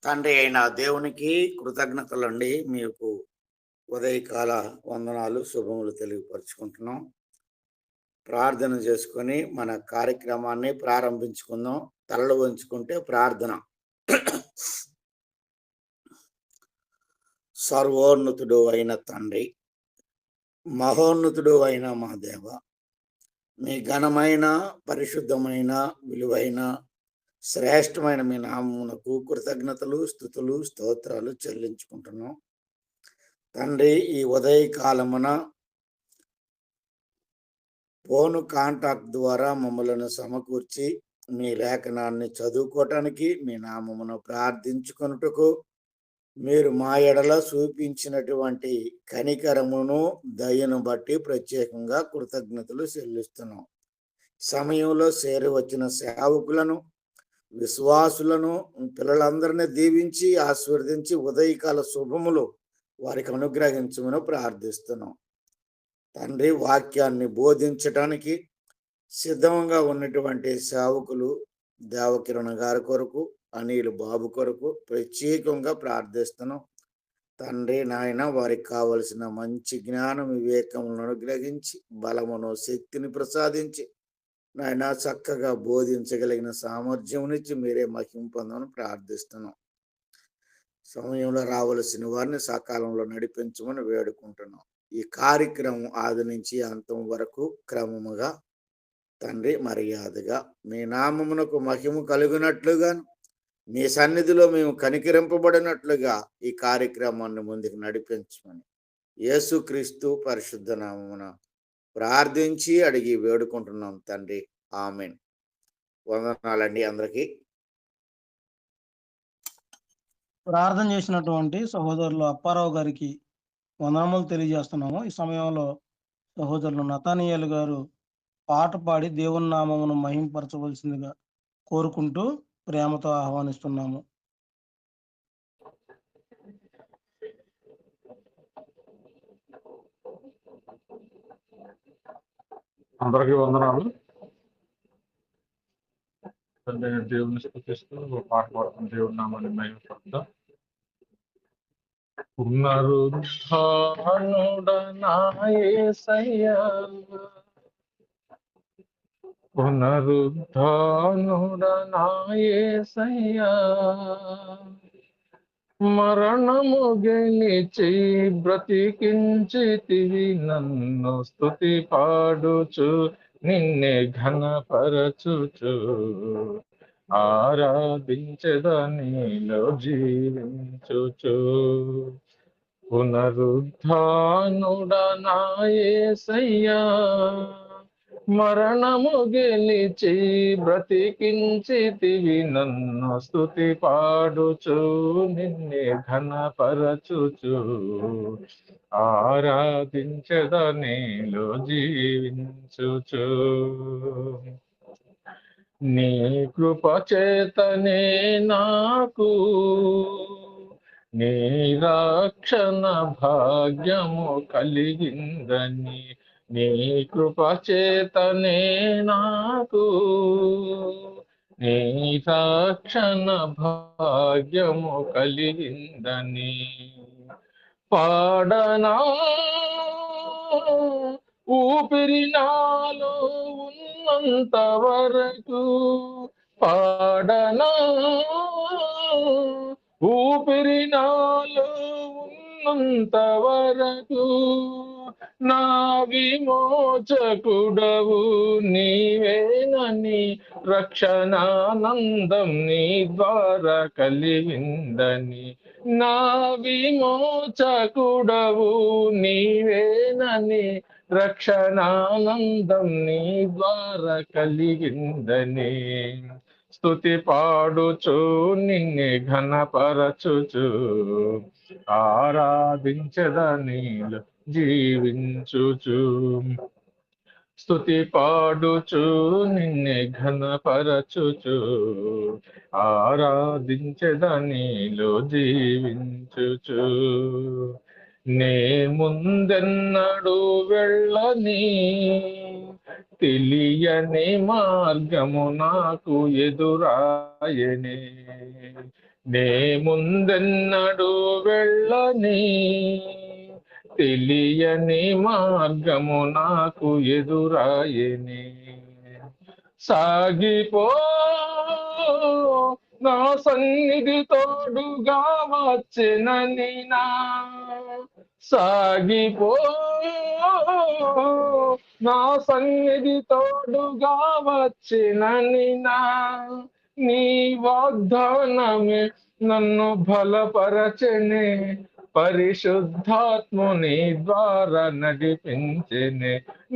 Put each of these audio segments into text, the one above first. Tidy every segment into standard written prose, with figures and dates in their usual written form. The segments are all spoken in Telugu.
తండ్రి అయిన దేవునికి కృతజ్ఞతలండి. మీకు ఉదయకాల వందనాలు, శుభములు తెలియపరుచుకుంటున్నాం. ప్రార్థన చేసుకొని మన కార్యక్రమాన్ని ప్రారంభించుకుందాం. తలలు వంచుకుంటే ప్రార్థన. సర్వోన్నతుడు అయిన తండ్రి, మహోన్నతుడు అయిన మా దేవ, మీ ఘనమైన, పరిశుద్ధమైన, విలువైన, శ్రేష్టమైన మీ నామమునకు కృతజ్ఞతలు, స్తుతులు, స్తోత్రాలు చెల్లించుకుంటున్నాం. తండ్రి, ఈ ఉదయకాలమున ఫోను కాంటాక్ట్ ద్వారా మమ్మలను సమకూర్చి మీ లేఖనాన్ని చదువుకోవటానికి, మీ నామమును ప్రార్థించుకొనుటకు మీరు మా ఎడల చూపించినటువంటి కనికరమును, దయను బట్టి ప్రత్యేకంగా కృతజ్ఞతలు చెల్లిస్తున్నాం. సమయంలో చేరి వచ్చిన సేవకులను, విశ్వాసులను, పిల్లలందరినీ దీవించి ఆశీర్వదించి ఉదయకాల శుభములు వారికి అనుగ్రహించమని ప్రార్థిస్తున్నాం. తండ్రి, వాక్యాన్ని బోధించటానికి సిద్ధంగా ఉన్నటువంటి సేవకులు దేవకిరణ్ గారి కొరకు, అనిల్ బాబు కొరకు ప్రత్యేకంగా ప్రార్థిస్తున్నాం. తండ్రి నాయన, వారికి కావలసిన మంచి జ్ఞానం, వివేకములను అనుగ్రహించి బలమును, శక్తిని ప్రసాదించి నాయన చక్కగా బోధించగలిగిన సామర్థ్యంనిచ్చి మీరే మహిమ పొందమని ప్రార్థిస్తున్నాం. సమయంలో రావలసిన వారిని సకాలంలో నడిపించమని వేడుకుంటున్నాం. ఈ కార్యక్రమం ఆది నుంచి అంతం వరకు క్రమముగా తండ్రి మర్యాదగా మీ నామమునకు మహిమ కలుగునట్లుగా, మీ సన్నిధిలో మేము కనికరింపబడినట్లుగా ఈ కార్యక్రమాన్ని ముందుకు నడిపించమని యేసుక్రీస్తు పరిశుద్ధ నామమున ప్రార్థించి అడిగి వేడుకుంటున్నాం తండ్రి. ఆమేన్. వందనాలండి అందరికీ. ప్రార్థన చేసినటువంటి సహోదరులు అప్పారావు గారికి వందనములు తెలియజేస్తున్నాము. ఈ సమయంలో సహోదరులు నతానియేలు గారు పాట పాడి దేవుని నామమును మహింపరచవలసిందిగా కోరుకుంటూ ప్రేమతో ఆహ్వానిస్తున్నాము. అందరికీ వందనాలు. దేవుని స్తుతిస్తూ పాట పాడుతున్న దేవుని నామాన్ని మహిమపరుద్దాం. పునరుద్ధానుడా యేసయ్యా, పునరుద్ధానుడా యేసయ్యా, మరణము గెలిచి బ్రతికించితివి నన్ను, స్తుతి పాడుచు నిన్నే ఘనపరచుచు ఆరాధించదనిలో జీవించుచు. పునరుద్ధానుడా యేసయ్యా, మరణము గెలిచి బ్రతికించితివి నన్ను, స్తుతి పాడుచు నిన్నే ఘనపరచుచు ఆరాధించదనిలో జీవించుచు. నీ కృప చేతనే నాకు నీ రక్షణ భాగ్యము కలిగిందని, నీ కృప చేతనే నాకు నీ రక్షణ భాగ్యము కలిగిందని పాడనా, ఊపిరి నాలో ఉన్నంత వరకు పాడనా, ఊపిరి నాలో ఉన్నంత వరకు నా విమోచకుడవు నీవేనని, రక్షణానందం నీ ద్వారా కలిగిందని, నా విమోచకుడవు నీవేనని, రక్షణానందం నీ ద్వారా కలిగిందని స్తుతి పాడుచు నిన్నే ఘనపరచుచు ఆరాధించదనిలో జీవించుచు. స్తుతి పాడుచు నిన్నే ఘనపరచుచు ఆరాధించదనిలో జీవించుచు. నే ముందెన్నడు వెళ్ళని తెలియని మార్గము నాకు ఎదురాయనే, నే ముందెన్నడు వెళ్ళని తెలియని మార్గము నాకు ఎదురాయనే. సాగిపో నా సన్నిధి తోడుగా వచ్చినని నా, సాగిపో నా సన్నిధి తోడుగా వచ్చినని నా, నీ వాగ్దానమే నన్ను బలపరచనే, పరిశుద్ధాత్ముని ద్వారా నడిపించెనే,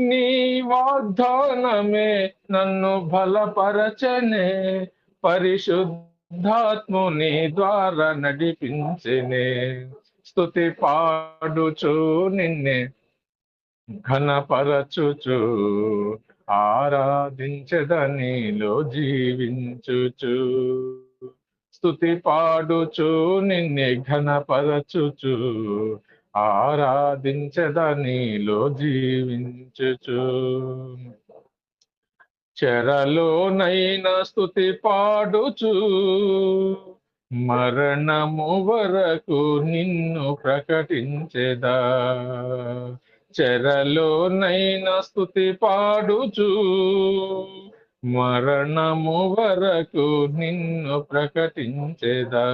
నీ వాగ్దానమే నన్ను బలపరచనే, పరిశుద్ధాత్ముని ద్వారా నడిపించెనే. స్తుతి పాడుచు నిన్నే ఘనపరచుచు ఆరాధించదనిలో జీవించుచు, స్తుతి పాడుచు నిన్నే ఘనపరచుచు ఆరాధించదనిలో జీవించుచు. చెరలోనైనా స్తుతి పాడుచు మరణము వరకు నిన్ను ప్రకటించెదా, చెరలోనైనా స్తుతి పాడుచు మరణము వరకు నిన్ను ప్రకటించెదా.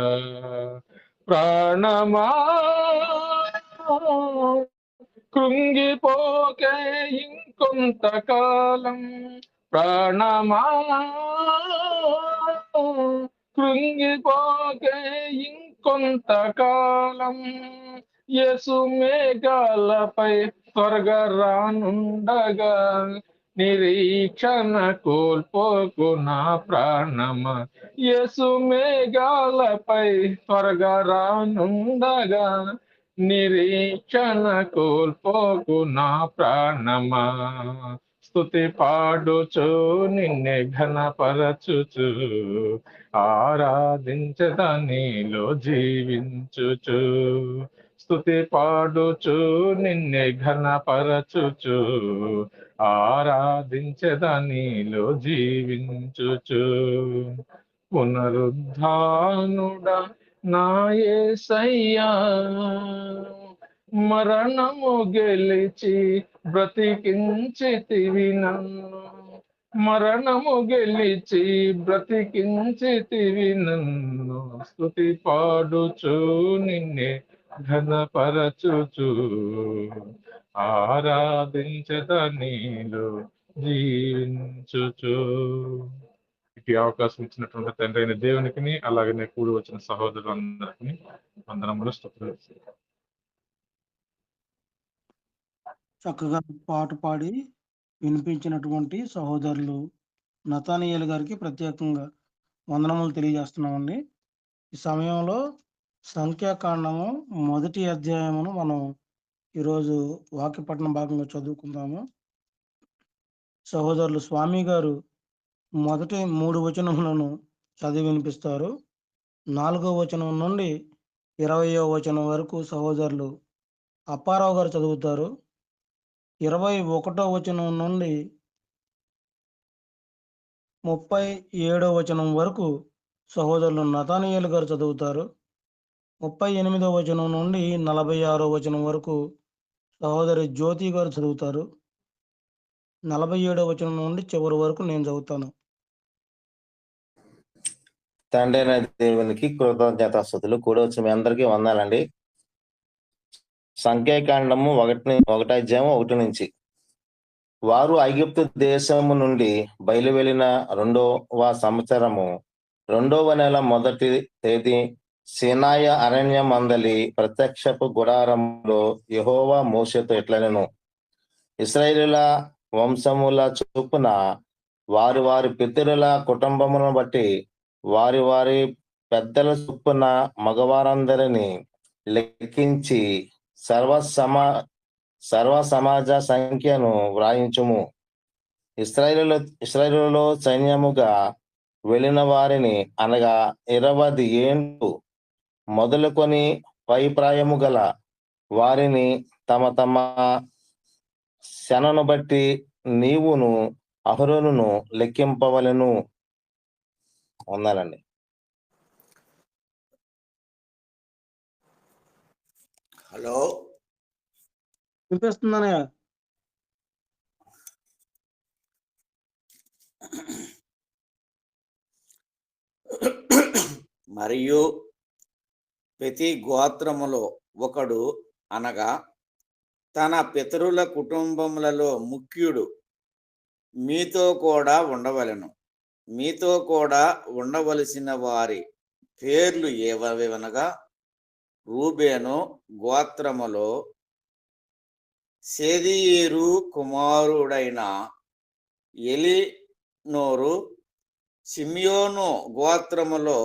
ప్రాణమా కృంగిపోకే ఇంకొంతకాలం, ప్రాణమా కృంగిపోకే ఇంకొంతకాలం, యేసు మేఘాలపై త్వరగా రానుండగా, నిరీక్షణ కోల్పోకు నా ప్రాణమా, యేసు మేఘాలపై త్వరగా రానుండగా, నిరీక్షణ కోల్పోకు నా ప్రాణమా. స్తుతి పాడుచు నిన్నే ఘనపరచుచు ఆరాధించదనిలో జీవించుచు, స్తుతి పాడుచు నిన్నే ఘనపరచుచు ఆరాధించదనిలో జీవించుచు. పునరుద్ధానుడా నా యేసయ్యా, మరణము గెలిచి బ్రతికించితివి నన్ను, మరణము గెలిచి బ్రతికించితివి నన్ను, స్తుతి పాడుచు నిన్నే ఘనపరచుచు ఆరాధించదనిలో జీవించుచు. ఈ అవకాశం ఇచ్చినటువంటి తండ్రి అయిన దేవునికి, అలాగనే కూడి వచ్చిన సహోదరులందరికీ వందనములు, స్తుతులు. చక్కగా పాట పాడి వినిపించినటువంటి సహోదరులు నతానియేలు గారికి ప్రత్యేకంగా వందనములు తెలియజేస్తున్నామండి. ఈ సమయంలో సంఖ్యాకాండము 1వ అధ్యాయమును మనం ఈరోజు వాక్యపఠన భాగంగా చదువుకుందాము. సహోదరులు స్వామి గారు మొదటి 3 వచనములను చదివి వినిపిస్తారు. 4వ వచనం నుండి 20వ వచనం వరకు సహోదరులు అప్పారావు గారు చదువుతారు. 21వ వచనం నుండి 37వ వచనం వరకు సహోదరులు నతానియేలు గారు చదువుతారు. 38వ వచనం నుండి 46వ వచనం వరకు సహోదరి జ్యోతి గారు చదువుతారు. 47వ వచనం నుండి చివరి వరకు నేను చదువుతాను. తండ్రి అయిన దేవునికి కృతజ్ఞతాస్తుతులు. కూడా వచ్చి మీ అందరికీ వందాలండి. సంఖ్యాకాండము 1వ అధ్యాయం 1 నుంచి. వారు ఐగుప్తు దేశము నుండి బయలువెళ్ళిన 2వ సంవత్సరము 2వ నెల 1వ తేదీ సీనాయ అరణ్యమందలి ప్రత్యక్షపు గుడారంలో యెహోవా మోషేతో ఇట్లనెను, ఇశ్రాయేలుల వంశముల చొప్పున వారి వారి పితరుల కుటుంబములను బట్టి వారి వారి పెద్దల చొప్పున మగవారందరినీ లెక్కించి సర్వ సమాజ సంఖ్యను వ్రాయించుము. ఇశ్రాయేలులో సైన్యముగా వెళ్ళిన వారిని, అనగా 20 ఏండ్లు మొదలుకొని పైప్రాయము గల వారిని తమ తమ శనను బట్టి నీవును అహరోనును లెక్కింపవలెను. వందాలండి. హలో, వినిపిస్తుందనయ్య? మరియు ప్రతి గోత్రములో ఒకడు అనగా తన పితరుల కుటుంబములలో ముఖ్యుడు మీతో కూడా ఉండవలెను. మీతో కూడా ఉండవలసిన వారి పేర్లు ఏవనగా రూబేను గోత్రములో సేదీయేరు కుమారుడైన ఎలీనోరు, సిమియోను గోత్రములో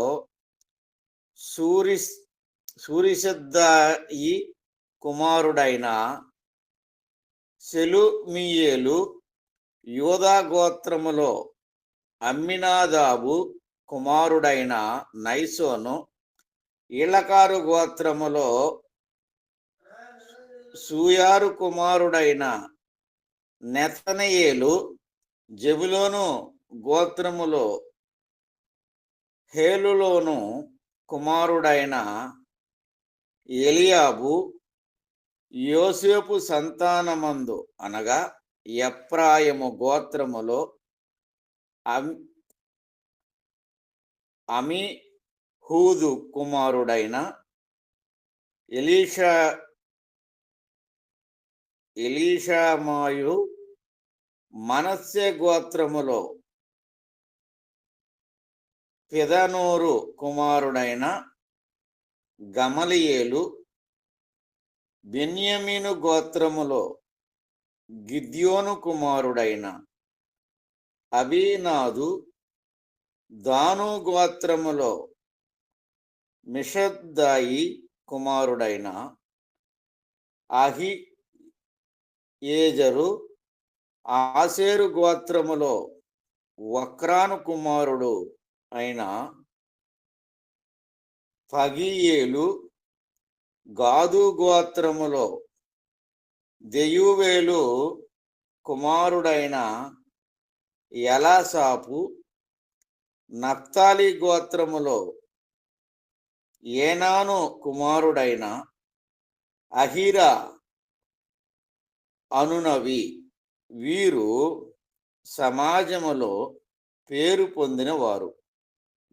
సూరిషద్దాయి కుమారుడైన సెలుమియేలు, యూదా గోత్రములో అమ్మినాదాబు కుమారుడైన నైసోను, ఈలకారు గోత్రములో సూయారు కుమారుడైన నెతనయేలు, జెబులోను గోత్రములో హేలులోను కుమారుడైన ఎలియాబు, యోసేపు సంతానమందు అనగా ఎఫ్రాయిము గోత్రములో అమీహూదు కుమారుడైన ఎలీషామాయు, మనస్సే గోత్రములో పెదనూరు కుమారుడైన గమలియేలు, బెన్యామీను గోత్రములో గిద్యోను కుమారుడైన అబీనాదు, దాను గోత్రములో మిషద్దాయి కుమారుడైన అహీయేజరు, ఆసేరు గోత్రములో వక్రాను కుమారుడు అయిన పగీయేలు, గాదు గోత్రములో దెయువేలు కుమారుడైన ఎలాసాపు, నఫ్తాలి గోత్రములో ఏనాను కుమారుడైన అహీరా అనునవి. వీరు సమాజములో పేరు పొందిన వారు.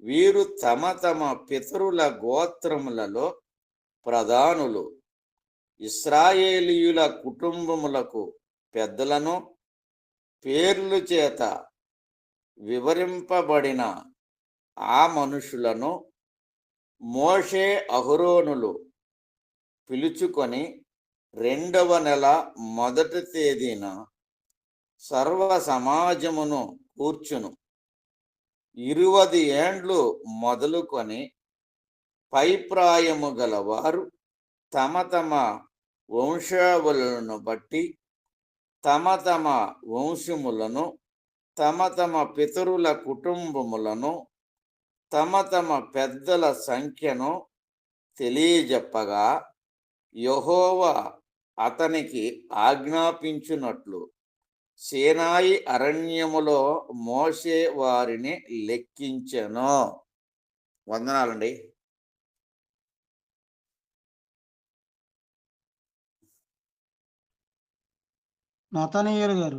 వీరు తమ తమ పితరుల గోత్రములలో ప్రధానులు. ఇశ్రాయేలీయుల కుటుంబములకు పెద్దలను, పేర్లు చేత వివరింపబడిన ఆ మనుషులను మోషే అహరోనులు పిలుచుకొని 2వ నెల మొదటి తేదీన సర్వ సమాజమును కూర్చును. 20 ఏండ్లు మొదలుకొని పైప్రాయము గలవారు తమ తమ వంశావళులను బట్టి తమ తమ వంశములను, తమ తమ పితరుల కుటుంబములను, తమ తమ పెద్దల సంఖ్యను తెలియజెప్పగా, యెహోవా అతనికి ఆజ్ఞాపించినట్లు సీనాయి అరణ్యములో మోషే వారిని లెక్కించెను. వందనాలండి. నతనయేలు గారు.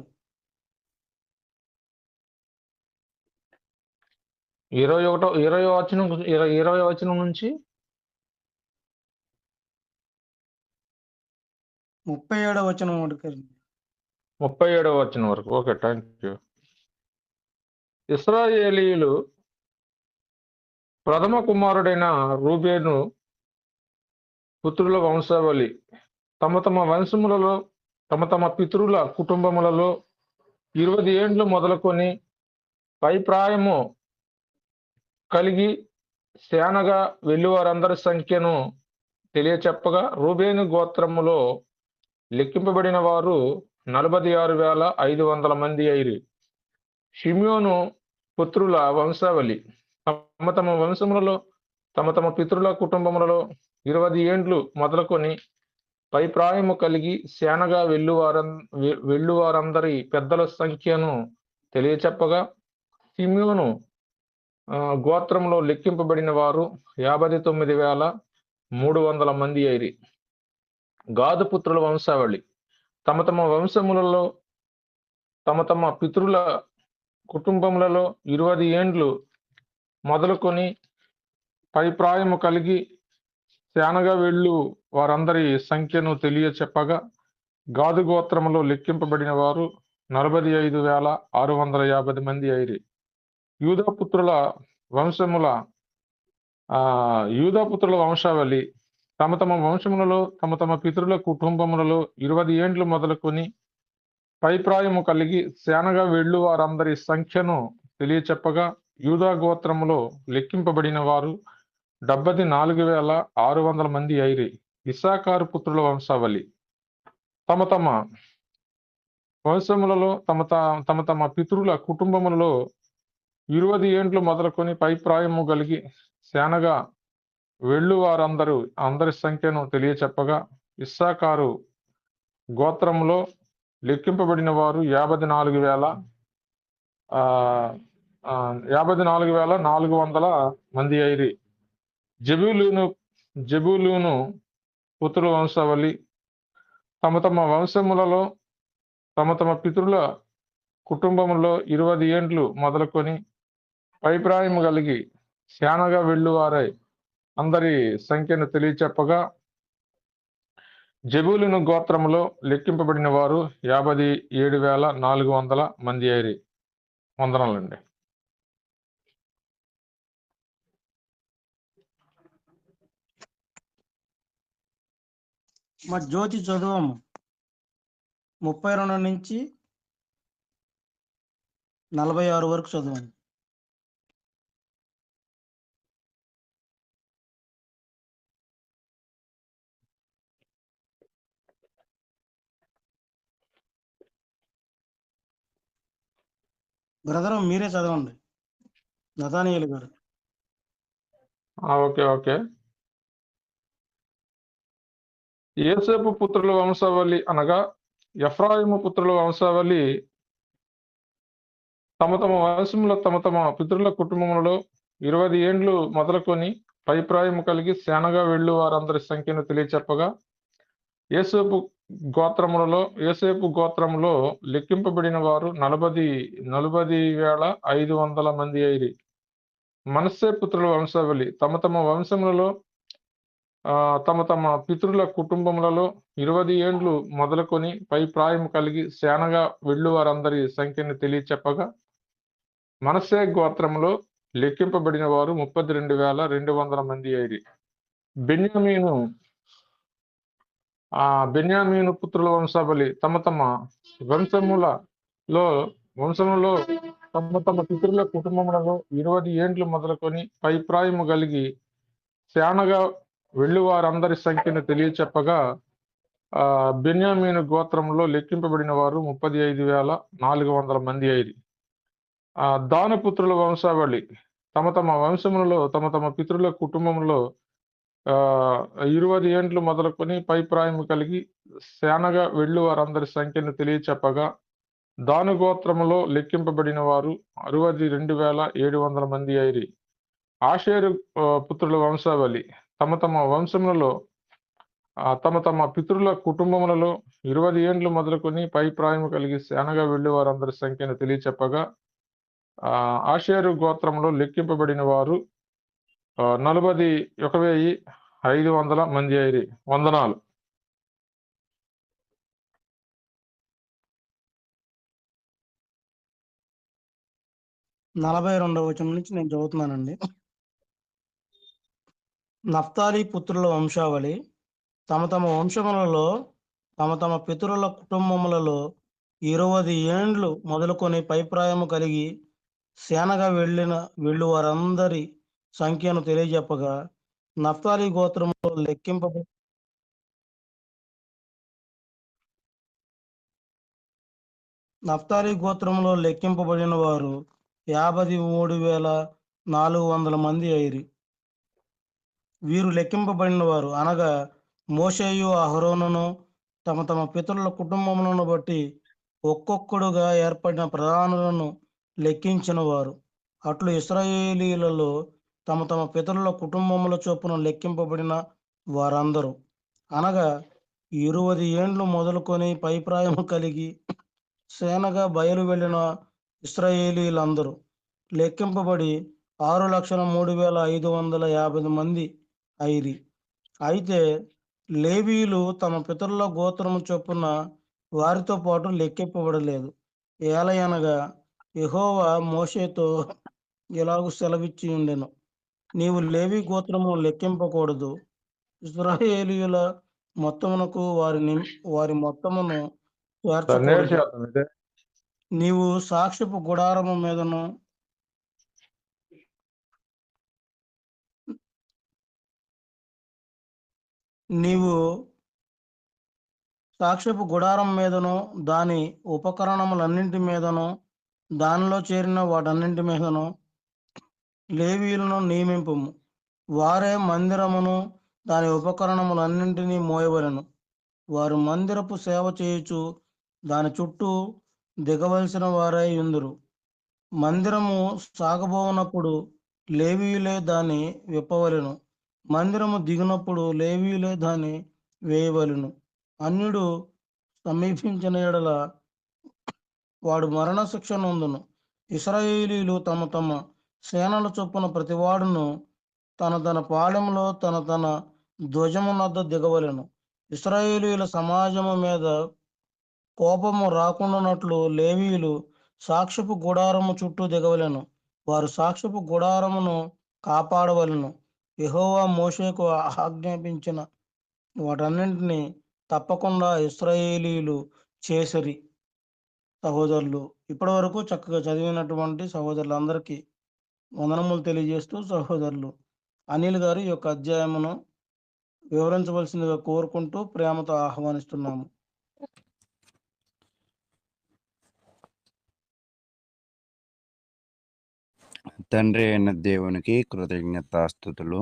20వ వచనం నుంచి 37వ వచనం వరకు. 37వ వచనం వరకు. Okay, thank you. ఇశ్రాయేలీయులు ప్రథమ కుమారుడైన రూబేను పుత్రుల వంశావళి తమ తమ వంశములలో తమ తమ పితరుల కుటుంబములలో 20 ఏండ్లు మొదలుకొని పైప్రాయము కలిగి సేనగా వెళ్ళువారందరి సంఖ్యను తెలియచెప్పగా, రూబేను గోత్రములో లెక్కింపబడిన వారు 46,500 మంది అయిరి. షిమ్యోను పుత్రుల వంశావళి తమ తమ వంశములలో తమ తమ పితరుల కుటుంబములలో 20 ఏండ్లు మొదలుకొని పైప్రాయము కలిగి సేనగా వెళ్ళువారందరి పెద్దల సంఖ్యను తెలియచెప్పగా షిమ్యోను గోత్రంలో లెక్కింపబడిన వారు 59,300 మంది అయిరి. గాదు పుత్రుల వంశావళి తమ తమ వంశములలో తమ తమ పితరుల కుటుంబములలో 20 ఏండ్లు మొదలుకొని పైప్రాయము కలిగి శానగా వెళ్ళు వారందరి సంఖ్యను తెలియచెప్పగా గాదు గోత్రములో లెక్కింపబడిన వారు 45,650 మంది అయిరి. యూదాపుత్రుల వంశావళి తమ తమ వంశములలో తమ తమ పితరుల కుటుంబములలో 20 ఏండ్లు మొదలుకొని పైప్రాయము కలిగి శానగా వెళ్ళు వారందరి సంఖ్యను తెలియచెప్పగా యూదా గోత్రములో లెక్కింపబడిన వారు 74,600 మంది అయిరి. ఇస్సాకారు పుత్రుల వంశావళి తమ తమ వంశములలో తమ తమ పితరుల కుటుంబములలో 20 ఏండ్లు మొదలుకొని పైప్రాయము కలిగి శానగా వెళ్ళు అందరి సంఖ్యను తెలియచెప్పగా ఇస్సాకారు గోత్రములో లెక్కింపబడిన వారు 54,400 మంది అయిరి. జెబూలూను పుత్రుల వంశావళి తమ తమ వంశములలో తమ తమ పితరుల కుటుంబములో 20 ఏండ్లు మొదలుకొని పైప్రాయము కలిగి శానగా వెళ్ళువారై అందరి సంఖ్యను తెలియచెప్పగా జెబూలూను గోత్రములో లెక్కింపబడిన వారు 57,400 మంది అయిరి. వందనాలండి. మా జ్యోతి చదువము 32 నుంచి 46 వరకు చదవండి. బ్రదర్ మీరే చదవండి, నతానీయులు గారు. ఓకే. యోసేపు పుత్రుల వంశావళి అనగా ఎఫ్రాయిము పుత్రుల వంశావళి తమ తమ వంశంలో తమ తమ పితరుల కుటుంబములలో 20 ఏండ్లు మొదలుకొని పైప్రాయము కలిగి శానగా వెళ్ళు వారందరి సంఖ్యను తెలియచెప్పగా యోసేపు గోత్రములో లెక్కింపబడిన వారు 40,500 మంది అయిరి. మనస్సే పుత్రుల వంశావళి తమ తమ వంశములలో తమ తమ పితరుల కుటుంబములలో 20 ఏండ్లు మొదలుకొని పైప్రాయము కలిగి శానగా వెళ్ళు వారందరి సంఖ్యను తెలియచెప్పగా మనస్సే గోత్రములో లెక్కింపబడిన వారు 32,200 మంది అయిరి. బెన్యామీను పుత్రుల వంశావళి తమ తమ వంశములలో తమ తమ పితరుల కుటుంబములలో 20 ఏండ్లు మొదలుకొని పైప్రాయము కలిగి శానగా వెళ్ళు వారందరి సంఖ్యను తెలియచెప్పగా బెన్యామీను గోత్రంలో లెక్కింపబడిన వారు 35,400 మంది అయిరి. దాను పుత్రుల వంశావళి తమ తమ వంశములలో తమ తమ పితరుల కుటుంబంలో 20 ఏండ్లు మొదలుకొని పైప్రాయము కలిగి శానగా వెళ్ళు వారందరి సంఖ్యను తెలియచెప్పగా దాను గోత్రములో లెక్కింపబడిన వారు 62,700 మంది అయిరి. ఆషేరు పుత్రుల వంశావళి తమ తమ వంశములలో తమ తమ పితరుల కుటుంబములలో 20 ఏండ్లు మొదలుకొని పైప్రాయము కలిగి శానగా వెళ్ళు వారందరి సంఖ్యను తెలియచెప్పగా ఆషేరు గోత్రంలో లెక్కింపబడిన వారు 41,500 మంది అయిరి. వందనాలు. 42వ వచనం నుంచి నేను చదువుతున్నానండి. నఫ్తాలి పుత్రుల వంశావళి తమ తమ వంశములలో తమ తమ పితరుల కుటుంబములలో 20 ఏండ్లు మొదలుకొని పైప్రాయము కలిగి శానగా వెళ్ళు వారందరి సంఖ్యను తెలియజెప్పగా నఫ్తాలి గోత్రములో లెక్కింపబడిన వారు 53,400 మంది అయిరి. వీరు లెక్కింపబడిన వారు అనగా మోషేయు అహరోనును తమ తమ పితరుల కుటుంబములను బట్టి ఒక్కొక్కడుగా ఏర్పడిన ప్రధానులను లెక్కించిన వారు. అట్లు ఇశ్రాయేలీయులలో తమ తమ పితరుల కుటుంబముల చొప్పున లెక్కింపబడిన వారందరూ, అనగా 20 ఏండ్లు మొదలుకొని పైప్రాయము కలిగి సేనగా బయలు వెళ్ళిన ఇశ్రాయేలీయులందరూ లెక్కింపబడి 6,03,550 మంది అయిరి. అయితే లేవీయులు తమ పితరుల గోత్రము చొప్పున వారితో పాటు లెక్కింపబడలేదు. ఏలయనగా యెహోవా మోషేతో ఇలాగు సెలవిచ్చి ఉండెను, నీవు లేవి గోత్రము లెక్కింపకూడదు. ఇశ్రాయేలీయుల మొత్తమునకు వారి మొత్తమును సార్ నేట్ చేర్చకూడదు. చేద్దాం ఇదే. నీవు సాక్ష్యపు గుడారము మీదను నీవు సాక్ష్యపు గుడారం మీదను దాని ఉపకరణములన్నింటి మీదను దానిలో చేరిన వాటన్నింటి మీదను లేవీయులను నియమింపుము. వారే మందిరమును దాని ఉపకరణములన్నింటినీ మోయవలెను. వారు మందిరపు సేవ చేయుచు దాని చుట్టూ దిగవలసిన వారై యుందురు. మందిరము సాగబోనప్పుడు లేవీయులే దాన్ని విప్పవలెను. మందిరము దిగినప్పుడు లేవీయులే దాన్ని వేయవలెను. అన్యుడు సమీపించిన యెడల వాడు మరణశిక్ష నొందును. ఇశ్రాయేలీయులు తమ తమ సేనల చొప్పున ప్రతివాడును తన తన పాళెంలో తన తన ధ్వజమునొద్ద దిగవలెను. ఇశ్రాయేలీయుల సమాజము మీద కోపము రాకుండానట్లు లేవీయులు సాక్ష్యపు గుడారము చుట్టూ దిగవలెను. వారు సాక్ష్యపు గుడారమును కాపాడవలెను. యెహోవా మోషేకు ఆజ్ఞాపించిన వాటన్నింటినీ తప్పకుండా ఇశ్రాయేలీయులు చేసిరి. సహోదరులు, ఇప్పటి వరకు చక్కగా చదివినటువంటి సహోదరులందరికీ వందనములు తెలియజేస్తూ, సహోదరులు అనిల్ గారు ఈ యొక్క అధ్యాయమును వివరించవలసిందిగా కోరుకుంటూ ప్రేమతో ఆహ్వానిస్తున్నాము. తండ్రి అయిన దేవునికి కృతజ్ఞతాస్తుతులు.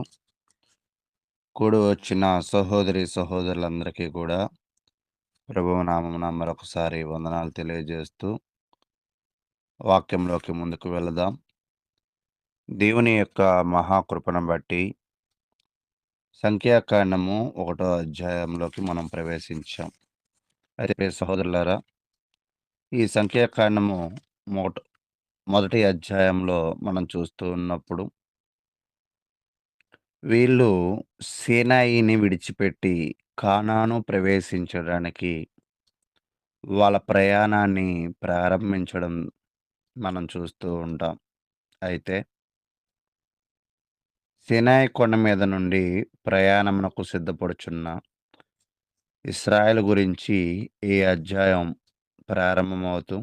కూడి వచ్చిన సహోదరి సహోదరులందరికీ కూడా ప్రభువు నామమున మరొకసారి వందనాలు తెలియజేస్తూ వాక్యంలోకి ముందుకు వెళదాం. దేవుని యొక్క మహాకృపను బట్టి సంఖ్యాకాండము 1వ అధ్యాయంలోకి మనం ప్రవేశించాం. అయితే సహోదరులారా, ఈ సంఖ్యాకాండము మొదటి అధ్యాయంలో మనం చూస్తూ ఉన్నప్పుడు వీళ్ళు సీనాయిని విడిచిపెట్టి కానాను ప్రవేశించడానికి వాళ్ళ ప్రయాణాన్ని ప్రారంభించడం మనం చూస్తూ ఉంటాం. అయితే సీనాయి కొండ మీద నుండి ప్రయాణమునకు సిద్ధపడుచున్న ఇశ్రాయేలు గురించి ఈ అధ్యాయం ప్రారంభమవుతూ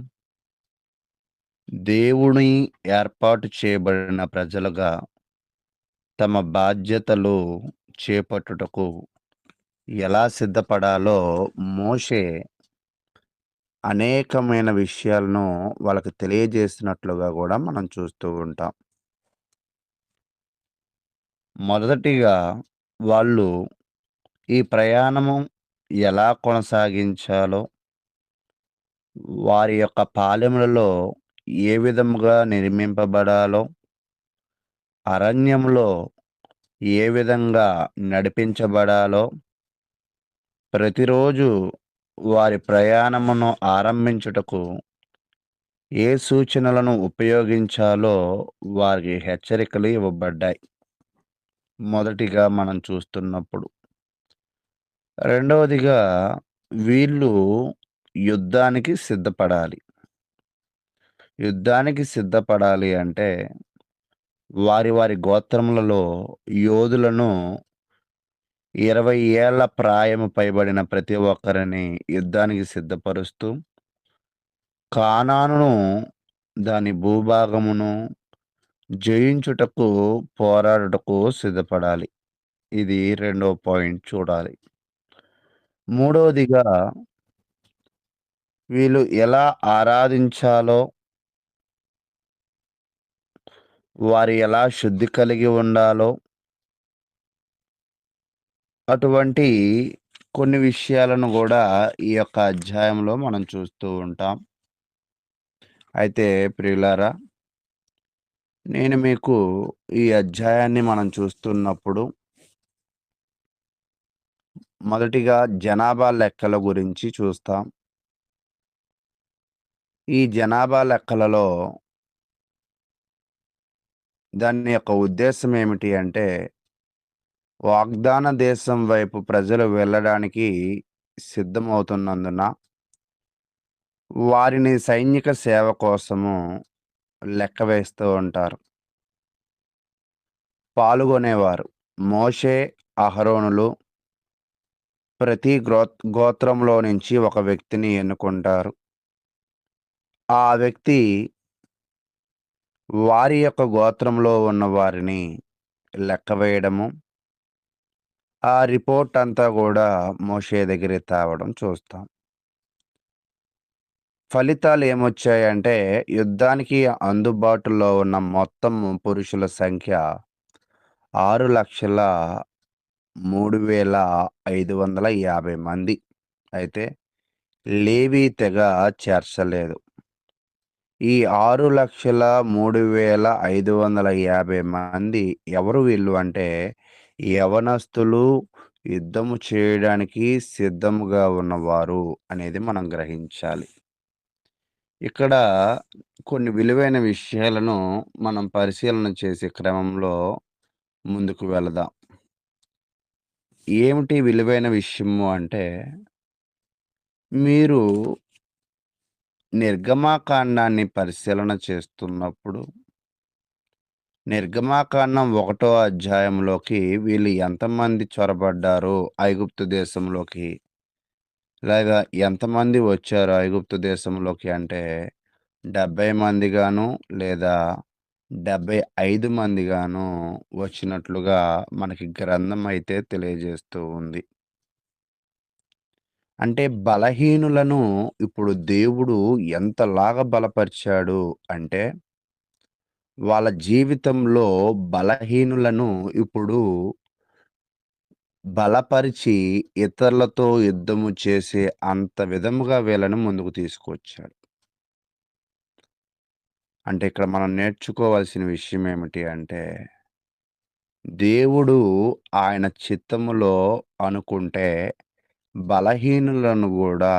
దేవుని ఏర్పాటు చేయబడిన ప్రజలుగా తమ బాధ్యతలు చేపట్టుటకు ఎలా సిద్ధపడాలో మోషే అనేకమైన విషయాలను వాళ్ళకి తెలియజేసినట్లుగా కూడా మనం చూస్తూ ఉంటాం. మొదటిగా వాళ్ళు ఈ ప్రయాణము ఎలా కొనసాగించాలో, వారి యొక్క పాలెములలో ఏ విధముగా నిర్మింపబడాలో, అరణ్యంలో ఏ విధంగా నడిపించబడాలో, ప్రతిరోజు వారి ప్రయాణమును ఆరంభించుటకు ఏ సూచనలను ఉపయోగించాలో వారికి హెచ్చరికలు ఇవ్వబడ్డాయి. మొదటిగా మనం చూస్తున్నప్పుడు, రెండవదిగా వీళ్ళు యుద్ధానికి సిద్ధపడాలి. యుద్ధానికి సిద్ధపడాలి అంటే వారి వారి గోత్రములలో యోధులను 20 ఏళ్ల ప్రాయము పైబడిన ప్రతి ఒక్కరిని యుద్ధానికి సిద్ధపరుస్తూ కానానును దాని భూభాగమును జయించుటకు పోరాడుటకు సిద్ధపడాలి. ఇది రెండవ పాయింట్ చూడాలి. మూడవదిగా వీళ్ళు ఎలా ఆరాధించాలో, వారు ఎలా శుద్ధి కలిగి ఉండాలో, అటువంటి కొన్ని విషయాలను కూడా ఈ యొక్క అధ్యాయంలో మనం చూస్తూ ఉంటాం. అయితే ప్రియులారా, నేను మీకు ఈ అధ్యాయాన్ని మనం చూస్తున్నప్పుడు మొదటిగా జనాభా లెక్కల గురించి చూస్తాం. ఈ జనాభా లెక్కలలో దాని యొక్క ఉద్దేశం ఏమిటి అంటే, వాగ్దాన దేశం వైపు ప్రజలు వెళ్ళడానికి సిద్ధమవుతున్నందున వారిని సైనిక సేవ కోసము లెక్క వేస్తూ ఉంటారు. పాల్గొనేవారు మోషే, అహరోనులు ప్రతి గోత్రంలో నుంచి ఒక వ్యక్తిని ఎన్నుకుంటారు. ఆ వ్యక్తి వారి యొక్క గోత్రంలో ఉన్న వారిని లెక్క వేయడము, ఆ రిపోర్ట్ అంతా కూడా మోషే దగ్గరికి తేవడం చూస్తాం. ఫలితాలు ఏమొచ్చాయంటే, యుద్ధానికి అందుబాటులో ఉన్న మొత్తం పురుషుల సంఖ్య 6,03,550 మంది. అయితే లేవీ తెగ చేర్చలేదు. ఈ 6,03,550 మంది ఎవరు వీళ్ళు అంటే, యవనస్తులు, యుద్ధము చేయడానికి సిద్ధముగా ఉన్నవారు అనేది మనం గ్రహించాలి. ఇక్కడ కొన్ని విలువైన విషయాలను మనం పరిశీలన చేసే క్రమంలో ముందుకు వెళదాం. ఏమిటి విలువైన విషయము అంటే, మీరు నిర్గమాకాండాన్ని పరిశీలన చేస్తున్నప్పుడు, నిర్గమాకాండం 1వ అధ్యాయంలోకి వీళ్ళు ఎంతమంది చొరబడ్డారు ఐగుప్తు దేశంలోకి, లేదా ఎంతమంది వచ్చారు ఐగుప్తు దేశంలోకి అంటే 70 మందిగాను లేదా 75 మందిగాను వచ్చినట్లుగా మనకి గ్రంథం అయితే తెలియజేస్తూ ఉంది. అంటే బలహీనులను ఇప్పుడు దేవుడు ఎంతలాగా బలపరిచాడు అంటే, వాళ్ళ జీవితంలో బలహీనులను ఇప్పుడు బలపరిచి ఇతరులతో యుద్ధము చేసే అంత విధముగా వీళ్ళని ముందుకు తీసుకొచ్చాడు. అంటే ఇక్కడ మనం నేర్చుకోవాల్సిన విషయం ఏమిటి అంటే, దేవుడు ఆయన చిత్తములో అనుకుంటే బలహీనులను గూడా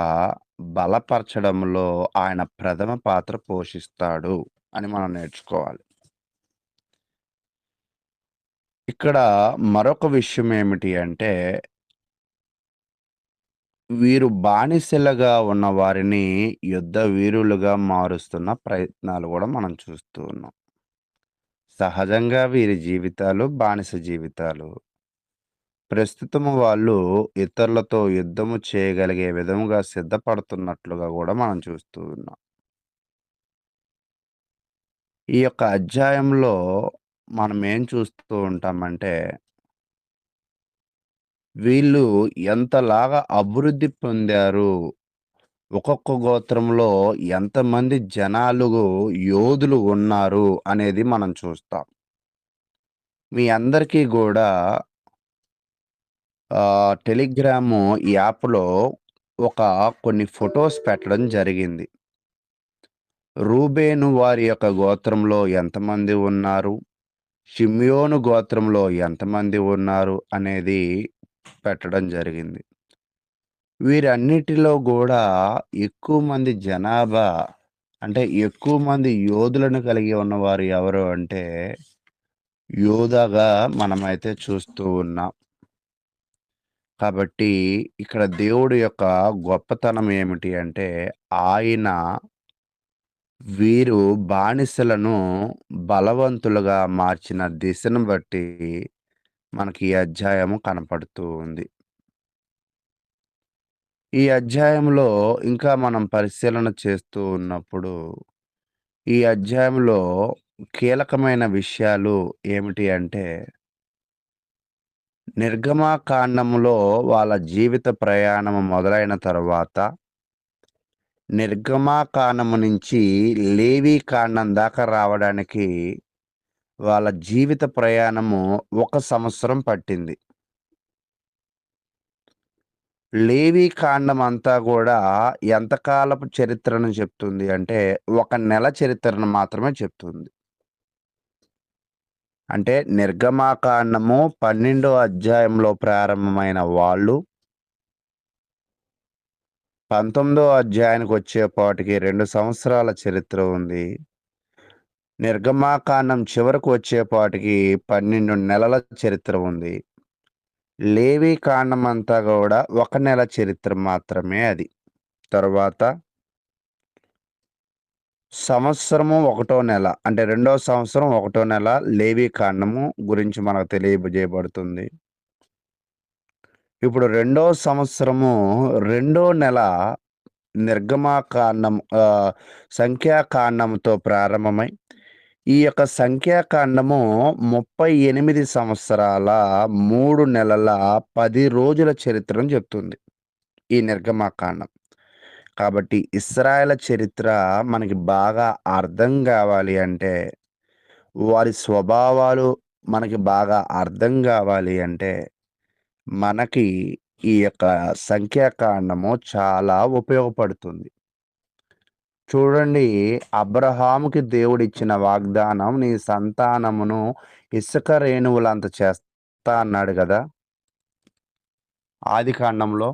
బలపరచడంలో ఆయన ప్రథమ పాత్ర పోషిస్తాడు అని మనం నేర్చుకోవాలి. ఇక్కడ మరొక విషయం ఏమిటి అంటే, వీరు బానిసలుగా ఉన్న వారిని యుద్ధ వీరులుగా మారుస్తున్న ప్రయత్నాలు గూడా మనం చూస్తూ ఉన్నాం. సహజంగా వీరి జీవితాలు బానిస జీవితాలు. ప్రస్తుతము వాళ్ళు ఇతరులతో యుద్ధము చేయగలిగే విధముగా సిద్ధపడుతున్నట్లుగా గూడా మనం చూస్తూ ఉన్నాం. ఈ యొక్క అధ్యాయంలో మనం ఏం చూస్తూ ఉంటామంటే, వీళ్ళు ఎంతలాగా అభివృద్ధి పొందారు, ఒక్కొక్క గోత్రంలో ఎంతమంది యోధులు ఉన్నారు అనేది మనం చూస్తాం. మీ అందరికీ గూడా టెలిగ్రాము యాప్‌లో కొన్ని ఫోటోస్ పెట్టడం జరిగింది. రూబేను వారి యొక్క గోత్రంలో ఎంతమంది ఉన్నారు, షిమ్యోను గోత్రంలో ఎంతమంది ఉన్నారు అనేది పెట్టడం జరిగింది. వీరన్నిటిలో గూడా ఎక్కువ మంది జనాభా, అంటే ఎక్కువ మంది యోధులను కలిగి ఉన్నవారు ఎవరు అంటే, యోధాగా మనమైతే చూస్తూ ఉన్నాం. కాబట్టి ఇక్కడ దేవుడి యొక్క గొప్పతనం ఏమిటి అంటే, ఆయన వీరు బానిసలను బలవంతులుగా మార్చిన దిశను బట్టి మనకి ఈ అధ్యాయము కనపడుతూ ఉంది. ఈ అధ్యాయంలో ఇంకా మనం పరిశీలన చేస్తూ ఉన్నప్పుడు, ఈ అధ్యాయంలో కీలకమైన విషయాలు ఏమిటి అంటే, నిర్గమాకాండములో వాళ్ళ జీవిత ప్రయాణము మొదలైన తరువాత, నిర్గమాకాండము నుంచి లేవీకాండం దాకా రావడానికి వాళ్ళ జీవిత ప్రయాణము 1 సంవత్సరం పట్టింది. లేవి కాండం అంతా కూడా ఎంతకాలపు చరిత్రను చెప్తుంది అంటే 1 నెల చరిత్రను మాత్రమే చెప్తుంది. అంటే నిర్గమాకాండము 12వ అధ్యాయంలో ప్రారంభమైన వాళ్ళు 19వ అధ్యాయానికి వచ్చేపాటికి 2 సంవత్సరాల చరిత్ర ఉంది. నిర్గమాకాండం చివరకు వచ్చేపాటికి 12 నెలల చరిత్ర ఉంది. లేవి కాండం అంతా కూడా 1 నెల చరిత్ర మాత్రమే అది. తరువాత సంవత్సరము 1వ నెల అంటే 2వ సంవత్సరం 1వ నెల లేవి కాండము గురించి మనకు తెలియజేయబడుతుంది. ఇప్పుడు 2వ సంవత్సరము 2వ నెల నిర్గమాకాండం సంఖ్యాకాండంతో ప్రారంభమై ఈ యొక్క సంఖ్యాకాండము 38 సంవత్సరాల 3 నెలల 10 రోజుల చరిత్రను చెప్తుంది ఈ నిర్గమాకాండం. కాబట్టి ఇశ్రాయేలు చరిత్ర మనకి బాగా అర్థం కావాలి అంటే, వారి స్వభావాలు మనకి బాగా అర్థం కావాలి అంటే, మనకి ఈ యొక్క సంఖ్యాకాండము చాలా ఉపయోగపడుతుంది. చూడండి, అబ్రహాముకి దేవుడిచ్చిన వాగ్దానం, నీ సంతానమును ఇసుక రేణువులంత చేస్తా అన్నాడు కదా ఆదికాండంలో.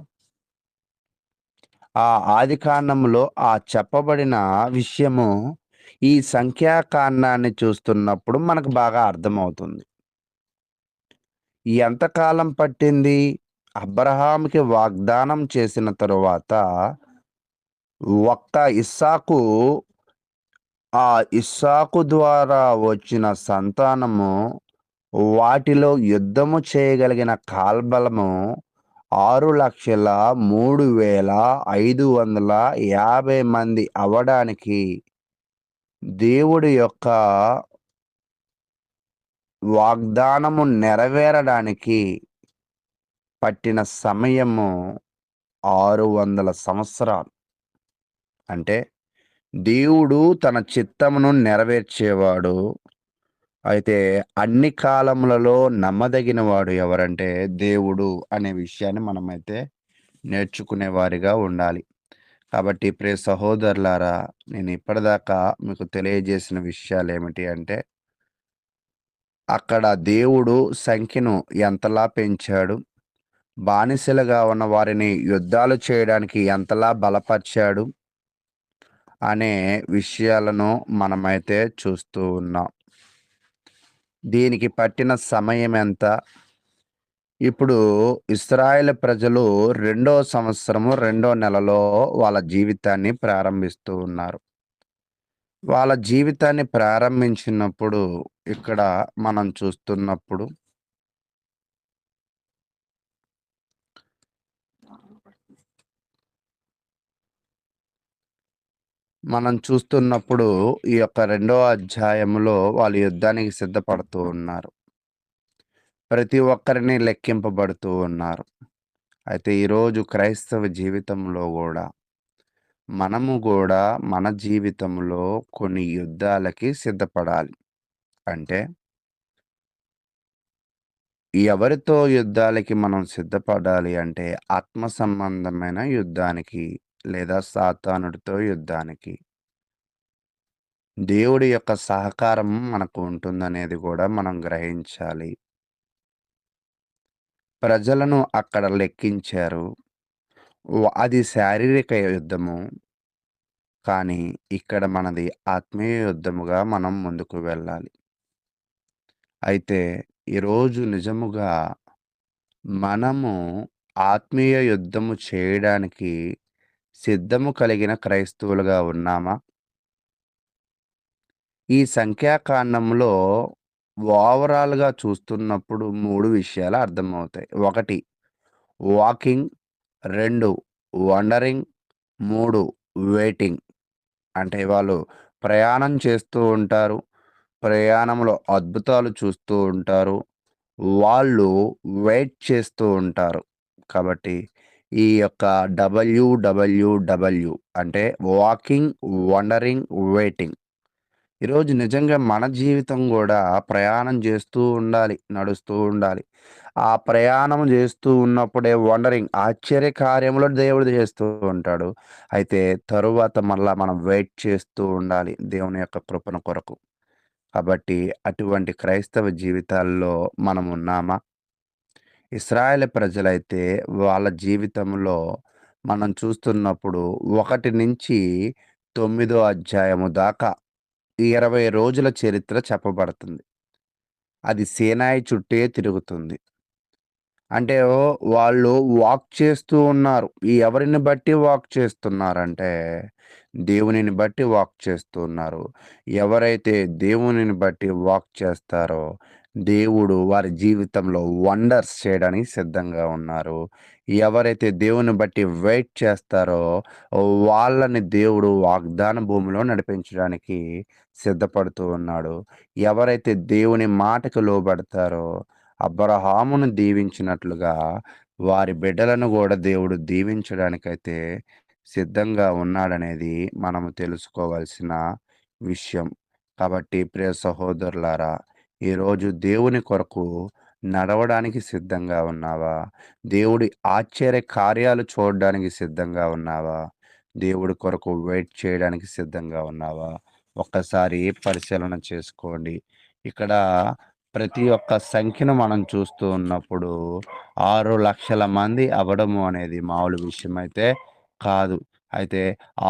ఆ ఆదికాండంలో ఆ చెప్పబడిన విషయము ఈ సంఖ్యాకాండాన్ని చూస్తున్నప్పుడు మనకు బాగా అర్థమవుతుంది. ఎంతకాలం పట్టింది? అబ్రహాముకి వాగ్దానం చేసిన తరువాత ఒక్క ఇస్సాకు, ఆ ఇస్సాకు ద్వారా వచ్చిన సంతానము, వాటిలో యుద్ధము చేయగలిగిన కాల్బలము 6,03,550 మంది అవ్వడానికి దేవుడి యొక్క వాగ్దానము నెరవేరడానికి పట్టిన సమయము 600 సంవత్సరాలు. అంటే దేవుడు తన చిత్తమును నెరవేర్చేవాడు. అయితే అన్ని కాలములలో నమ్మదగిన వాడు ఎవరంటే దేవుడు అనే విషయాన్ని మనమైతే నేర్చుకునే వారిగా ఉండాలి. కాబట్టి ప్రియ సహోదరులారా, నేను ఇప్పటిదాకా మీకు తెలియజేసిన విషయాలు ఏమిటి అంటే, అక్కడ దేవుడు సంఖ్యను ఎంతలా పెంచాడు, బానిసలుగా ఉన్న వారిని యుద్ధాలు చేయడానికి ఎంతలా బలపరిచాడు అనే విషయాలను మనమైతే చూస్తూ ఉన్నాం. దీనికి పట్టిన సమయం ఎంత? ఇప్పుడు ఇశ్రాయేలు ప్రజలు 2వ సంవత్సరము 2వ నెలలో వాళ్ళ జీవితాన్ని ప్రారంభిస్తూ ఉన్నారు. వాళ్ళ జీవితాన్ని ప్రారంభించినప్పుడు ఇక్కడ మనం చూస్తున్నప్పుడు ఈ యొక్క 2వ అధ్యాయములో వాళ్ళు యుద్ధానికి సిద్ధపడుతూ ఉన్నారు. ప్రతి ఒక్కరిని లెక్కింపబడుతూ ఉన్నారు. అయితే ఈరోజు క్రైస్తవ జీవితంలో కూడా మనము కూడా మన జీవితంలో కొన్ని యుద్ధాలకి సిద్ధపడాలి. అంటే ఎవరితో యుద్ధాలకి మనం సిద్ధపడాలి అంటే, ఆత్మ సంబంధమైన యుద్ధానికి లేదా సాతానుడితో యుద్ధానికి. దేవుడి యొక్క సహకారం మనకు ఉంటుందనేది కూడా మనం గ్రహించాలి. ప్రజలను అక్కడ లెక్కించారు. అది శారీరక యుద్ధము. కానీ ఇక్కడ మనది ఆత్మీయ యుద్ధముగా మనం ముందుకు వెళ్ళాలి. అయితే ఈరోజు నిజముగా మనము ఆత్మీయ యుద్ధము చేయడానికి సిద్ధము కలిగిన క్రైస్తవులుగా ఉన్నామా? ఈ సంఖ్యాకాండంలో ఓవరాల్‌గా చూస్తున్నప్పుడు 3 విషయాలు అర్థమవుతాయి. 1 వాకింగ్, 2 వండరింగ్, 3 వెయిటింగ్. అంటే వాళ్ళు ప్రయాణం చేస్తూ ఉంటారు. ప్రయాణంలో అద్భుతాలు చూస్తూ ఉంటారు. వాళ్ళు వెయిట్ చేస్తూ ఉంటారు. కాబట్టి ఈ యొక్క WWW అంటే వాకింగ్, వండరింగ్, వెయిటింగ్. ఈరోజు నిజంగా మన జీవితం గూడా ప్రయాణం చేస్తూ ఉండాలి. నడుస్తూ ఉండాలి. ఆ ప్రయాణం చేస్తూ ఉన్నప్పుడే వండరింగ్ ఆశ్చర్య కార్యములు దేవుడు చేస్తూ ఉంటాడు. అయితే తరువాత మళ్ళా మనం వెయిట్ చేస్తూ ఉండాలి దేవుని యొక్క కృపణ కొరకు. కాబట్టి అటువంటి క్రైస్తవ జీవితాల్లో మనమున్నామా? ఇశ్రాయేలు ప్రజలైతే వాళ్ళ జీవితంలో మనం చూస్తున్నప్పుడు 1-9 అధ్యాయము దాకా 20 రోజుల చరిత్ర చెప్పబడుతుంది. అది సీనాయి చుట్టే తిరుగుతుంది. అంటే వాళ్ళు వాక్ చేస్తూ ఉన్నారు. ఎవరిని బట్టి వాక్ చేస్తున్నారంటే, దేవునిని బట్టి వాక్ చేస్తూ ఉన్నారు. ఎవరైతే దేవునిని బట్టి వాక్ చేస్తారో, దేవుడు వారి జీవితంలో వండర్స్ చేయడానికి సిద్ధంగా ఉన్నారు. ఎవరైతే దేవుని బట్టి వెయిట్ చేస్తారో, వాళ్ళని దేవుడు వాగ్దాన భూమిలో నడిపించడానికి సిద్ధపడుతూ ఉన్నాడు. ఎవరైతే దేవుని మాటకు లోబడతారో, అబ్రహామును దీవించినట్లుగా వారి బిడ్డలను గూడా దేవుడు దీవించడానికైతే సిద్ధంగా ఉన్నాడనేది మనము తెలుసుకోవాల్సిన విషయం. కాబట్టి ప్రియ సహోదరులారా, ఈరోజు దేవుని కొరకు నడవడానికి సిద్ధంగా ఉన్నావా? దేవుడి ఆశ్చర్య కార్యాలు చూడడానికి సిద్ధంగా ఉన్నావా? దేవుడి కొరకు వెయిట్ చేయడానికి సిద్ధంగా ఉన్నావా? ఒక్కసారి పరిశీలన చేసుకోండి. ఇక్కడ ప్రతి ఒక్క సంఖ్యను మనం చూస్తూ ఉన్నప్పుడు 6,00,000 మంది అవ్వడము అనేది మామూలు విషయమైతే కాదు. అయితే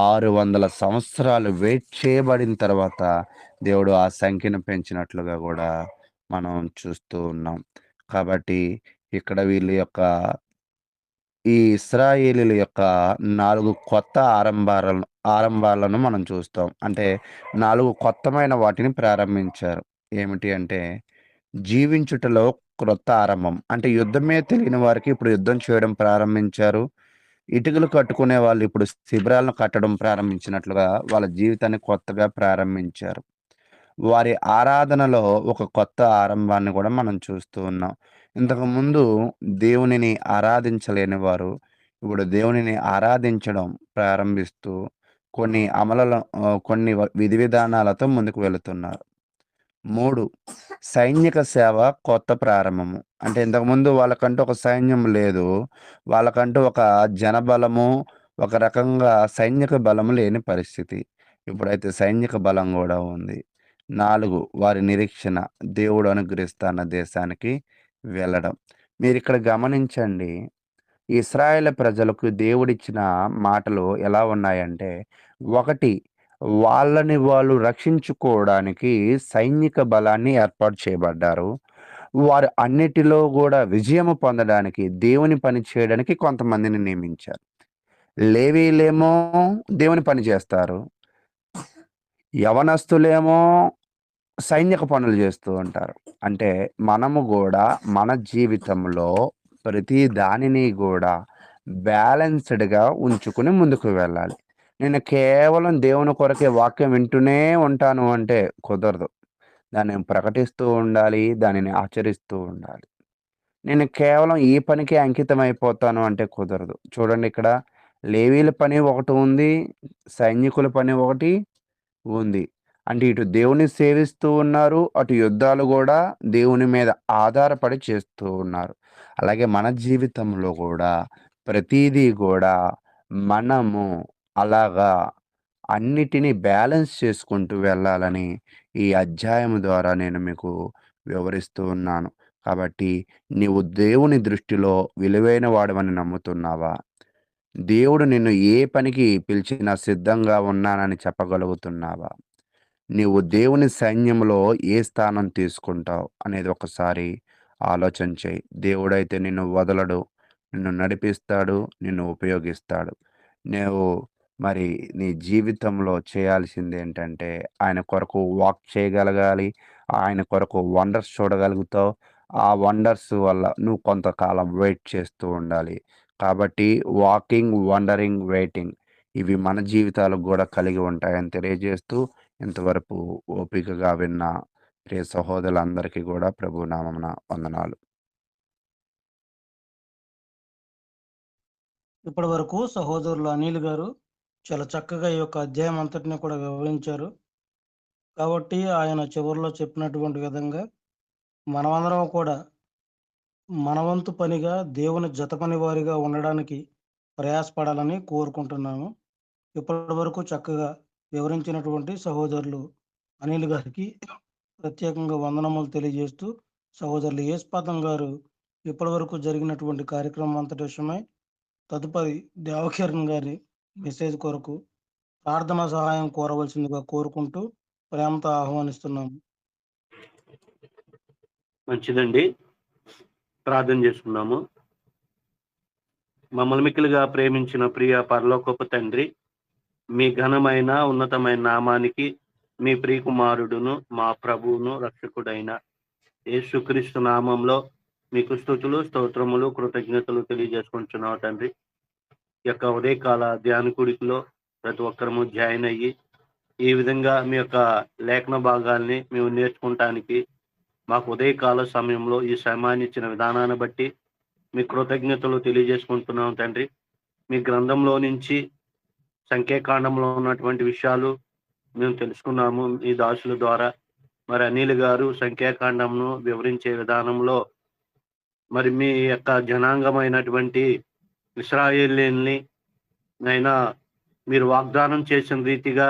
600 సంవత్సరాలు వెయిట్ చేయబడిన తర్వాత దేవుడు ఆ సంఖ్యను పెంచినట్లుగా గూడా మనం చూస్తూ ఉన్నాం. కాబట్టి ఇక్కడ వీళ్ళ యొక్క ఈ ఇశ్రాయేలీయుల యొక్క 4 కొత్త ఆరంభాలను మనం చూస్తాం. అంటే 4 కొత్తమైన వాటిని ప్రారంభించారు. ఏమిటి అంటే జీవించుటలో క్రొత్త ఆరంభం. అంటే యుద్ధమే తెలియని వారికి ఇప్పుడు యుద్ధం చేయడం ప్రారంభించారు. ఇటుకలు కట్టుకునే వాళ్ళు ఇప్పుడు శిబిరాలను కట్టడం ప్రారంభించినట్లుగా వాళ్ళ జీవితాన్ని కొత్తగా ప్రారంభించారు. వారి ఆరాధనలో ఒక కొత్త ఆరంభాన్ని కూడా మనం చూస్తూ ఉన్నాం. ఇంతకుముందు దేవునిని ఆరాధించలేని వారు ఇప్పుడు దేవునిని ఆరాధించడం ప్రారంభిస్తూ కొన్ని విధి విధానాలతో ముందుకు వెళుతున్నారు. 3 సైనిక సేవ కొత్త ప్రారంభము. అంటే ఇంతకుముందు వాళ్ళకంటూ ఒక సైన్యం లేదు. వాళ్ళకంటూ ఒక జనబలము, ఒక రకంగా సైనిక బలము లేని పరిస్థితి. ఇప్పుడైతే సైనిక బలం గూడా ఉంది. 4 వారి నిరీక్షణ దేవుడు అనుగ్రహిస్తున్న దేశానికి వెళ్ళడం. మీరిక్కడ గమనించండి. ఇశ్రాయేలు ప్రజలకు దేవుడిచ్చిన మాటలు ఎలా ఉన్నాయంటే, 1 వాళ్ళని వాళ్ళు రక్షించుకోవడానికి సైనిక బలాన్ని ఏర్పాటు చేయబడ్డారు. వారు అన్నిటిలో గూడా విజయము పొందడానికి దేవుని పని చేయడానికి కొంతమందిని నియమించారు. లేవీయులేమో దేవుని పని చేస్తారు. యవనస్తులేమో సైనిక పనులు చేస్తూ ఉంటారు. అంటే మనము గూడా మన జీవితంలో ప్రతి దానిని గూడా బ్యాలెన్స్‌డ్‌గా ఉంచుకొని ముందుకు వెళ్ళాలి. నేను కేవలం దేవుని కొరకే వాక్యం వింటూనే ఉంటాను అంటే కుదరదు. దాన్ని ప్రకటిస్తూ ఉండాలి. దానిని ఆచరిస్తూ ఉండాలి. నేను కేవలం ఈ పనికే అంకితమైపోతాను అంటే కుదరదు. చూడండి ఇక్కడ లేవీయుల పని ఒకటి ఉంది. సైనికుల పని ఒకటి ఉంది. అంటే ఇటు దేవుని సేవిస్తూ ఉన్నారు. అటు యుద్ధాలు గూడా దేవుని మీద ఆధారపడి చేస్తూ ఉన్నారు. అలాగే మన జీవితంలో గూడా ప్రతీదీ గూడా మనము అలాగా అన్నిటిని బ్యాలెన్స్ చేసుకుంటూ వెళ్ళాలని ఈ అధ్యాయం ద్వారా నేను మీకు వివరిస్తూ ఉన్నాను. కాబట్టి నీవు దేవుని దృష్టిలో విలువైన వాడవని నమ్ముతున్నావా? దేవుడు నిన్ను ఏ పనికి పిలిచినా సిద్ధంగా ఉన్నానని చెప్పగలుగుతున్నావా? నీవు దేవుని సైన్యంలో ఏ స్థానం తీసుకుంటావు అనేది ఒకసారి ఆలోచన చెయ్యి. దేవుడైతే నిన్ను వదలడు. నిన్ను నడిపిస్తాడు. నిన్ను ఉపయోగిస్తాడు. నీవు మరి నీ జీవితంలో చేయాల్సిందేంటంటే ఆయన కొరకు వాక్ చేయగలగాలి. ఆయన కొరకు వండర్స్ చూడగలుగుతావు. ఆ వండర్స్ వల్ల నువ్వు కొంతకాలం వెయిట్ చేస్తూ ఉండాలి. కాబట్టి వాకింగ్, వండరింగ్, వెయిటింగ్ ఇవి మన జీవితాలకు గూడా కలిగి ఉంటాయని తెలియజేస్తూ ఇంతవరకు ఓపికగా విన్న ప్రియ సహోదరులందరికీ గూడా ప్రభు నామమున వందనాలు. ఇప్పటివరకు సహోదరులు అనిల్ గారు చాలా చక్కగా ఈ యొక్క అధ్యాయం అంతటిని కూడా వివరించారు. కాబట్టి ఆయన చివరిలో చెప్పినటువంటి విధంగా మనమందరం కూడా మన వంతు పనిగా దేవుని జత పని వారిగా ఉండడానికి ప్రయాసపడాలని కోరుకుంటున్నాము. ఇప్పటి వరకు చక్కగా వివరించినటువంటి సహోదరులు అనిల్ గారికి ప్రత్యేకంగా వందనములు తెలియజేస్తూ, సహోదరులు యేసుపాదం గారు ఇప్పటి వరకు జరిగినటువంటి కార్యక్రమం అంతటి విషయమై తదుపరి దేవకిరణ్ గారి మెసేజ్ కొరకు ప్రార్థనా సహాయం కోరవలసిందిగా కోరుకుంటూ ప్రేమతో ఆహ్వానిస్తున్నాము. మంచిదండి, ప్రార్థన చేసుకున్నాము. మమ్మల్ని మిక్కిలిగా ప్రేమించిన ప్రియ పరలోకపు తండ్రి, మీ ఘనమైన ఉన్నతమైన నామానికి మీ ప్రియకుమారుడును మా ప్రభువును రక్షకుడైన యేసుక్రీస్తు నామంలో మీకు స్తుతులు, స్తోత్రములు, కృతజ్ఞతలు తెలియజేసుకుంటున్నాం తండ్రి. ఈ యొక్క ఉదయకాల ధ్యాన కుడికిలో ప్రతి ఒక్కరము జాయిన్ అయ్యి ఈ విధంగా మీ యొక్క లేఖన భాగాల్ని మేము నేర్చుకుంటానికి మాకు ఉదయకాల సమయంలో ఈ సమయాన్ని ఇచ్చిన విధానాన్ని బట్టి మీ కృతజ్ఞతలు తెలియజేసుకుంటున్నాం తండ్రి. మీ గ్రంథంలో నుంచి సంఖ్యాకాండంలో ఉన్నటువంటి విషయాలు మేము తెలుసుకున్నాము ఈ దాసుల ద్వారా. మరి అనిల్ గారు సంఖ్యాకాండంను వివరించే విధానంలో మరి మీ యొక్క జనాంగమైనటువంటి ఇశ్రాయేలీయుల్ని అయినా మీరు వాగ్దానం చేసిన రీతిగా,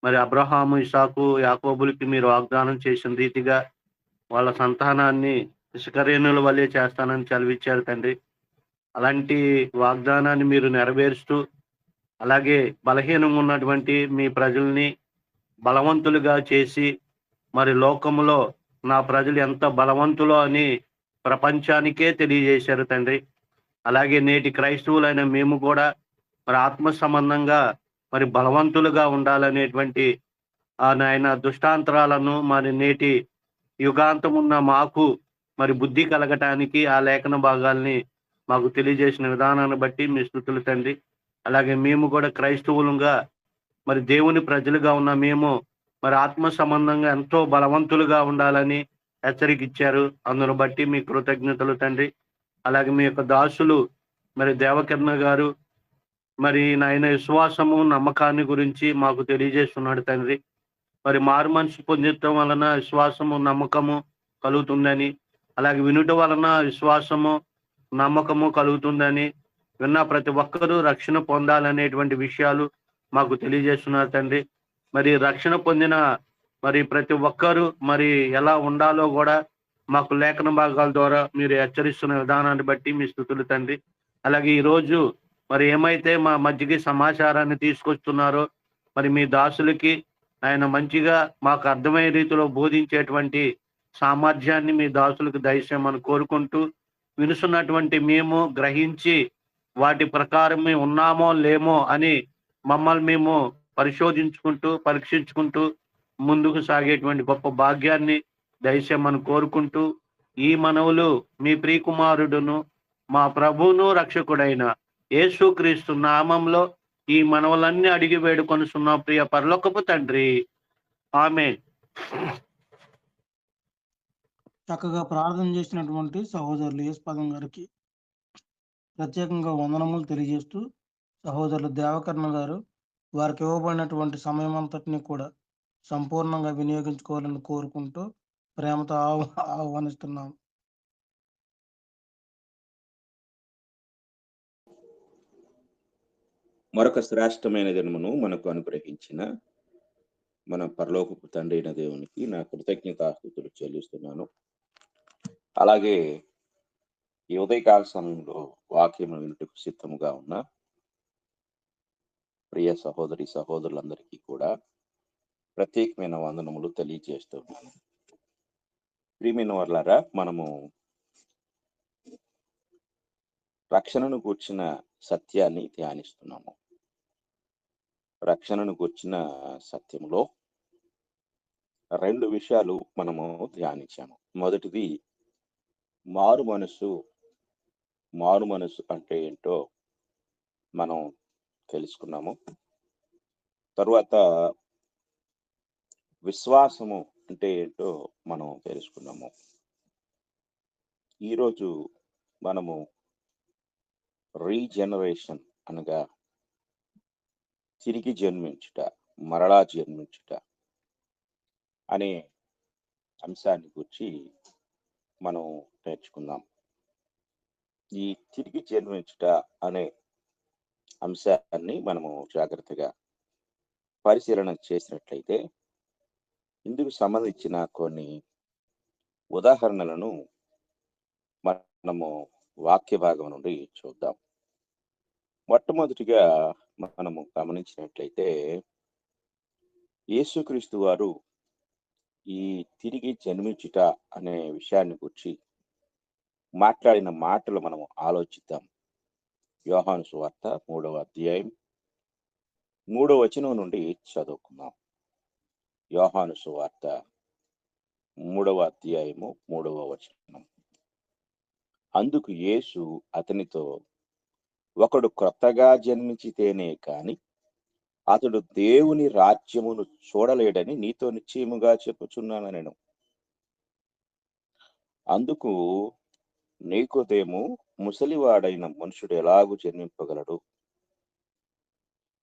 మరి అబ్రహాము, ఇసాకు, యాకోబులకి మీరు వాగ్దానం చేసిన రీతిగా వాళ్ళ సంతానాన్ని ఇసుకరేణుల వల్లే చేస్తానని చదివించారు తండ్రి. అలాంటి వాగ్దానాన్ని మీరు నెరవేరుస్తూ, అలాగే బలహీనంగా ఉన్నటువంటి మీ ప్రజల్ని బలవంతులుగా చేసి, మరి లోకములో నా ప్రజలు ఎంత బలవంతులో అని ప్రపంచానికే తెలియజేశారు తండ్రి. అలాగే నేటి క్రైస్తవులైన మేము కూడా మరి ఆత్మ సంబంధంగా మరి బలవంతులుగా ఉండాలనేటువంటి నాయన దుష్టాంతరాలను మరి నేటి యుగాంతమున్న మాకు మరి బుద్ధి కలగటానికి ఆ లేఖన భాగాల్ని మాకు తెలియజేసిన విధానాన్ని బట్టి మీ స్తుతులు తండ్రి. అలాగే మేము కూడా క్రైస్తవులుగా మరి దేవుని ప్రజలుగా ఉన్న మేము మరి ఆత్మ సంబంధంగా ఎంతో బలవంతులుగా ఉండాలని హెచ్చరిక ఇచ్చారు. అందును బట్టి మీ కృతజ్ఞతలు తండ్రి. అలాగే మీ యొక్క దాసులు మరి దేవకర్ణ గారు మరి నాయన విశ్వాసము, నమ్మకాన్ని గురించి మాకు తెలియజేస్తున్నాడు తండ్రి. మరి మారు మనసు పొందటం వలన విశ్వాసము, నమ్మకము కలుగుతుందని, అలాగే వినుట వలన విశ్వాసము, నమ్మకము కలుగుతుందని, విన్న ప్రతి ఒక్కరూ రక్షణ పొందాలనేటువంటి విషయాలు మాకు తెలియజేస్తున్నారు తండ్రి. మరి రక్షణ పొందిన మరి ప్రతి ఒక్కరూ మరి ఎలా ఉండాలో కూడా మాకు లేఖన భాగాల ద్వారా మీరు హెచ్చరిస్తున్న విధానాన్ని బట్టి మీ స్తుతులు తండ్రి. అలాగే ఈరోజు మరి ఏమైతే మా మధ్యకి సమాచారాన్ని తీసుకొస్తున్నారో మరి మీ దాసులకి ఆయన మంచిగా మాకు అర్థమయ్యే రీతిలో బోధించేటువంటి సామర్థ్యాన్ని మీ దాసులకు దయచేయమని కోరుకుంటూ, వినుసున్నటువంటి మేము గ్రహించి వాటి ప్రకారం మేము ఉన్నామో లేమో అని మమ్మల్ని మేము పరిశోధించుకుంటూ, పరీక్షించుకుంటూ ముందుకు సాగేటువంటి గొప్ప భాగ్యాన్ని దయచేయమని కోరుకుంటూ, ఈ మనవులు మీ ప్రియకుమారుడును మా ప్రభువును రక్షకుడైన యేసుక్రీస్తు నామంలో ఈ మనవులన్నీ అడిగి వేడుకొనుచున్న ప్రియ పరలోకపు తండ్రి, ఆమేన్. చక్కగా ప్రార్థన చేసినటువంటి సహోదరులు యేసుపాదం గారికి ప్రత్యేకంగా వందనములు తెలియజేస్తూ, సహోదరులు దేవకర్ణ గారు వారికి ఇవ్వబడినటువంటి సమయం అంతటిని కూడా సంపూర్ణంగా వినియోగించుకోవాలని కోరుకుంటూ ప్రేమతో ఆహ్వానిస్తున్నాం. మరొక శ్రేష్టమైన దినమును మనకు అనుగ్రహించిన మన పరలోకపు తండ్రి అయిన దేవునికి నా కృతజ్ఞతాస్తుతులు చెల్లిస్తున్నాను. అలాగే ఈ ఉదయకాల సమయంలో వాక్యం వినుటకు సిద్ధముగా ఉన్న ప్రియ సహోదరి సహోదరులందరికీ కూడా ప్రత్యేకమైన వందనములు తెలియజేస్తున్నాను. ప్రియమైన వారలారా, మనము రక్షణను గూర్చిన సత్యాన్ని ధ్యానిస్తున్నాము. రక్షణను గూర్చిన సత్యములో 2 విషయాలు మనము ధ్యానించాము. మొదటిది మారు మనసు. మారు మనసు అంటే ఏంటో మనం తెలుసుకున్నాము. తరువాత విశ్వాసము అంటే ఏంటో మనం తెలుసుకున్నాము. ఈరోజు మనము రీజనరేషన్ అనగా తిరిగి జన్మించుట, మరలా జన్మించుట అనే అంశాన్ని గురించి మనం నేర్చుకుందాం. ఈ తిరిగి జన్మించుట అనే అంశాన్ని మనము జాగ్రత్తగా పరిశీలన చేసినట్లయితే ఇందుకు సంబంధించిన కొన్ని ఉదాహరణలను మనము వాక్య భాగం నుండి చూద్దాం. మొట్టమొదటిగా మనము గమనించినట్లయితే యేసుక్రీస్తు వారు ఈ తిరిగి జన్మించుట అనే విషయాన్ని గురించి మాట్లాడిన మాటలు మనం ఆలోచిద్దాం. యోహాను సువార్త 3వ అధ్యాయం 3వ వచనం నుండి చదువుకుందాం. యోహాను సువార్త 3వ అధ్యాయము 3వ వచనం. అందుకు యేసు అతనితో, ఒకడు క్రొత్తగా జన్మించితేనే కాని అతడు దేవుని రాజ్యమును చూడలేడని నీతో నిశ్చయముగా చెప్పుచున్నానెను. అందుకు నీకోదేము, ముసలివాడైన మనుషుడు ఎలాగూ జన్మింపగలడు?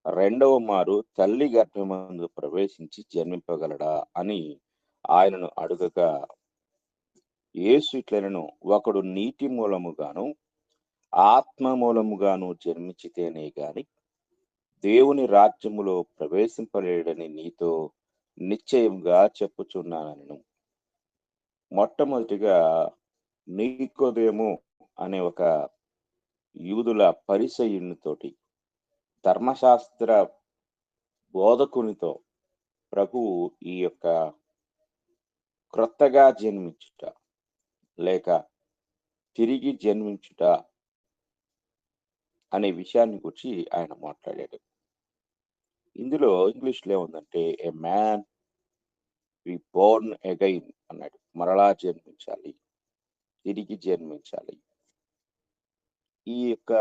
రెండవ మారు తల్లి గర్భమందు ప్రవేశించి జన్మింపగలడా అని ఆయనను అడుగగా, యేసు ఇట్లనెను, ఒకడు నీటి మూలముగాను ఆత్మ మూలముగాను జన్మించితేనే గాని దేవుని రాజ్యములో ప్రవేశింపలేడని నీతో నిశ్చయంగా చెప్పుచున్నానెను. మొట్టమొదటిగా నీకోదేము అనే ఒక యూదుల పరిసయ్యునితోటి, ధర్మశాస్త్ర బోధకునితో ప్రభువు ఈ యొక్క క్రొత్తగా జన్మించుట లేక తిరిగి జన్మించుట అనే విషయాన్ని గురించి ఆయన మాట్లాడాడు. ఇందులో ఇంగ్లీష్లో ఏముందంటే ఏ మ్యాన్ బి బోర్న్ అగైన్ అన్నాడు. మరలా జన్మించాలి, తిరిగి జన్మించాలి. ఈ యొక్క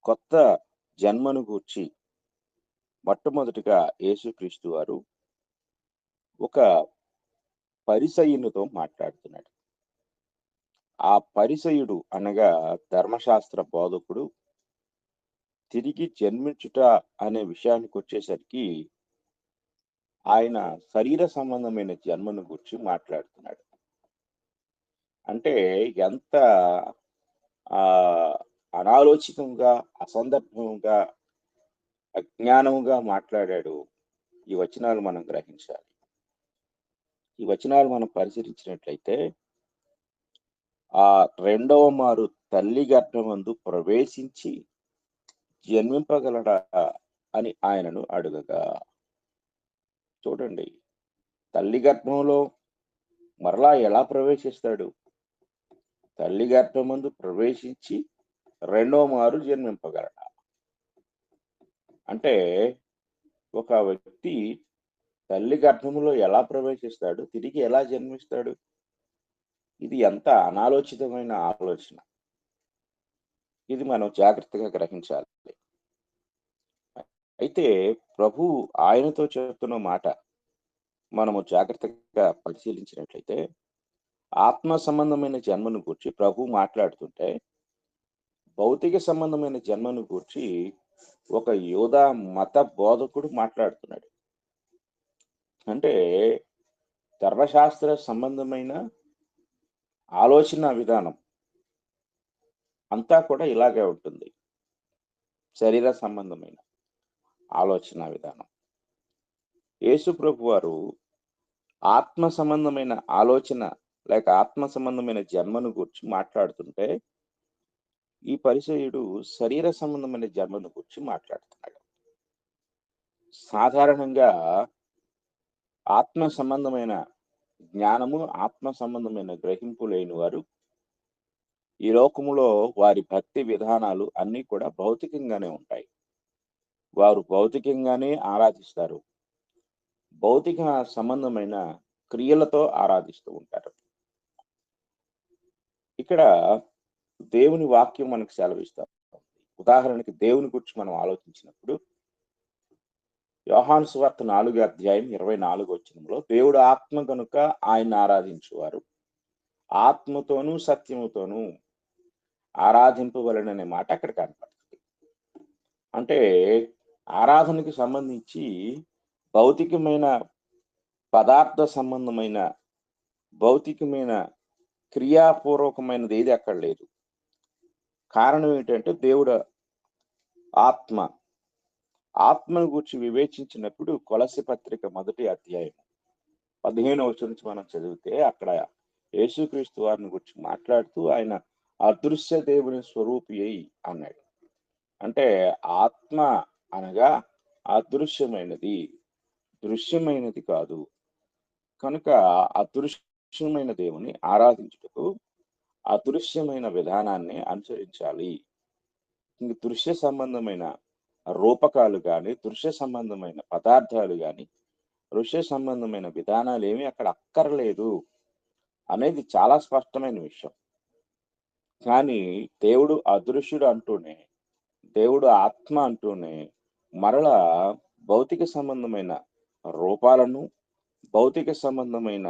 కొత్త జన్మను గూర్చి మొట్టమొదటిగా యేసుక్రీస్తు వారు ఒక పరిసయ్యునితో మాట్లాడుతున్నాడు. ఆ పరిసయ్యుడు అనగా ధర్మశాస్త్ర బోధకుడు తిరిగి జన్మించుట అనే విషయానికి వచ్చేసరికి ఆయన శరీర సంబంధమైన జన్మను గురించి మాట్లాడుతున్నాడు. అంటే ఎంత అనాలోచితంగా, అసందర్భంగా, అజ్ఞానంగా మాట్లాడాడు. ఈ వచనాలు మనం గ్రహించాలి. ఈ వచనాలు మనం పరిశీలించినట్లయితే ఆ రెండవ మారు తల్లి గర్భమందు ప్రవేశించి జన్మింపగలడా అని ఆయనను అడుగగా, చూడండి, తల్లి గర్భంలో మరలా ఎలా ప్రవేశిస్తాడు? తల్లి గర్భమందు ప్రవేశించి రెండవ మారు జన్మింపగలడా? అంటే ఒక వ్యక్తి తల్లి గర్భంలో ఎలా ప్రవేశిస్తాడు, తిరిగి ఎలా జన్మిస్తాడు? ఇది ఎంత అనాలోచితమైన ఆలోచన. ఇది మనం జాగ్రత్తగా గ్రహించాలి. అయితే ప్రభు ఆయనతో చెప్తున్న మాట మనము జాగ్రత్తగా పరిశీలించినట్లయితే ఆత్మ సంబంధమైన జన్మను గూర్చి ప్రభు మాట్లాడుతుంటే భౌతిక సంబంధమైన జన్మను గూర్చి ఒక యూదా మత బోధకుడు మాట్లాడుతున్నాడు. అంటే ధర్మశాస్త్ర సంబంధమైన ఆలోచన విధానం అంతా కూడా ఇలాగే ఉంటుంది. శరీర సంబంధమైన ఆలోచన విధానం. యేసు ప్రభు వారు ఆత్మ సంబంధమైన ఆలోచన లేక ఆత్మ సంబంధమైన జన్మను గురించి మాట్లాడుతుంటే ఈ పరిసయ్యుడు శరీర సంబంధమైన జన్మను గురించి మాట్లాడుతున్నాడు. సాధారణంగా ఆత్మ సంబంధమైన జ్ఞానము, ఆత్మ సంబంధమైన గ్రహింపు లేని వారు ఈ లోకములో వారి భక్తి విధానాలు అన్నీ కూడా భౌతికంగానే ఉంటాయి. వారు భౌతికంగానే ఆరాధిస్తారు. భౌతిక సంబంధమైన క్రియలతో ఆరాధిస్తూ ఉంటారు. ఇక్కడ దేవుని వాక్యం మనకు సెలవిస్తారు. ఉదాహరణకి దేవుని గురించి మనం ఆలోచించినప్పుడు యోహాను సువార్త 4వ అధ్యాయం 24వ వచనంలో దేవుడు ఆత్మ కనుక ఆయన ఆరాధించువారు ఆత్మతోనూ సత్యముతోనూ ఆరాధింపవలెననే మాట అక్కడ కనపడుతుంది. అంటే ఆరాధనకి సంబంధించి భౌతికమైన పదార్థ సంబంధమైన భౌతికమైన క్రియాపూర్వకమైనది ఏది అక్కడ లేదు. కారణం ఏంటంటే దేవుడు ఆత్మ. ఆత్మను గురించి వివేచించినప్పుడు కొలస్సీ పత్రిక 1వ అధ్యాయం 15వ వచనం నుంచి మనం చదివితే అక్కడ యేసుక్రీస్తు వారిని గురించి మాట్లాడుతూ ఆయన అదృశ్య దేవుని స్వరూపి అయి అన్నాడు. అంటే ఆత్మ అనగా అదృశ్యమైనది, దృశ్యమైనది కాదు. కనుక అదృశ్యమైన దేవుని ఆరాధించుటకు అదృశ్యమైన విధానాన్ని అనుసరించాలి. దృశ్య సంబంధమైన రూపకాలు కానీ, దృశ్య సంబంధమైన పదార్థాలు కానీ, దృశ్య సంబంధమైన విధానాలు ఏమీ అక్కడ అక్కర్లేదు అనేది చాలా స్పష్టమైన విషయం. కానీ దేవుడు అదృశ్యుడు అంటూనే, దేవుడు ఆత్మ అంటూనే మరలా భౌతిక సంబంధమైన రూపాలను, భౌతిక సంబంధమైన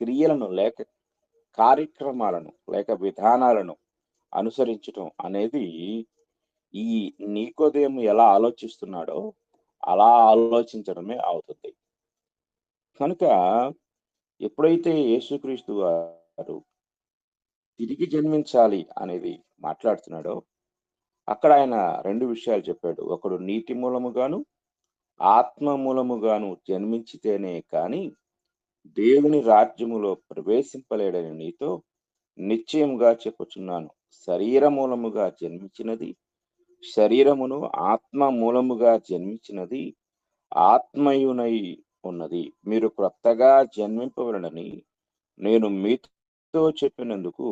క్రియలను లేక కార్యక్రమాలను లేక విధానాలను అనుసరించటం అనేది ఈ నీకోదేము ఎలా ఆలోచిస్తున్నాడో అలా ఆలోచించడమే అవుతుంది. కనుక ఎప్పుడైతే యేసుక్రీస్తు వారు తిరిగి జన్మించాలి అనేది మాట్లాడుతున్నాడో అక్కడ ఆయన 2 విషయాలు చెప్పాడు. ఒకడు నీటి మూలముగాను ఆత్మ మూలముగాను జన్మించితేనే కానీ దేవుని రాజ్యములో ప్రవేశింపలేడని నీతో నిశ్చయముగా చెప్పుచున్నాను. శరీర మూలముగా జన్మించినది శరీరమును, ఆత్మ మూలముగా జన్మించినది ఆత్మయునై ఉన్నది. మీరు క్రొత్తగా జన్మింపవలనని నేను మీతో చెప్పినందుకు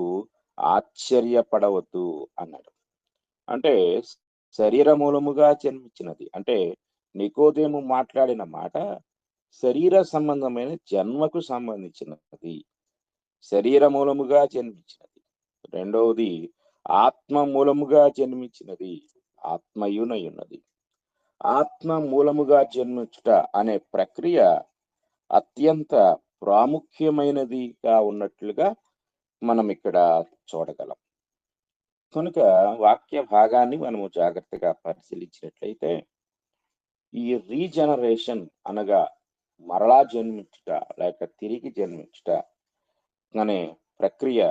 ఆశ్చర్యపడవద్దు అన్నాడు. అంటే శరీర మూలముగా జన్మించినది అంటే నికోదేము మాట్లాడిన మాట శరీర సంబంధమైన జన్మకు సంబంధించినది, శరీర మూలముగా జన్మించినది. రెండవది ఆత్మ మూలముగా జన్మించినది, ఆత్మయునై ఉన్నది. ఆత్మ మూలముగా జన్మించుట అనే ప్రక్రియ అత్యంత ప్రాముఖ్యమైనదిగా ఉన్నట్లుగా మనం ఇక్కడ చూడగలం. కనుక వాక్య భాగాన్ని మనము జాగ్రత్తగా పరిశీలించినట్లయితే ఈ రీజనరేషన్ అనగా మరలా జన్మించుట లేక తిరిగి జన్మించుట అనే ప్రక్రియ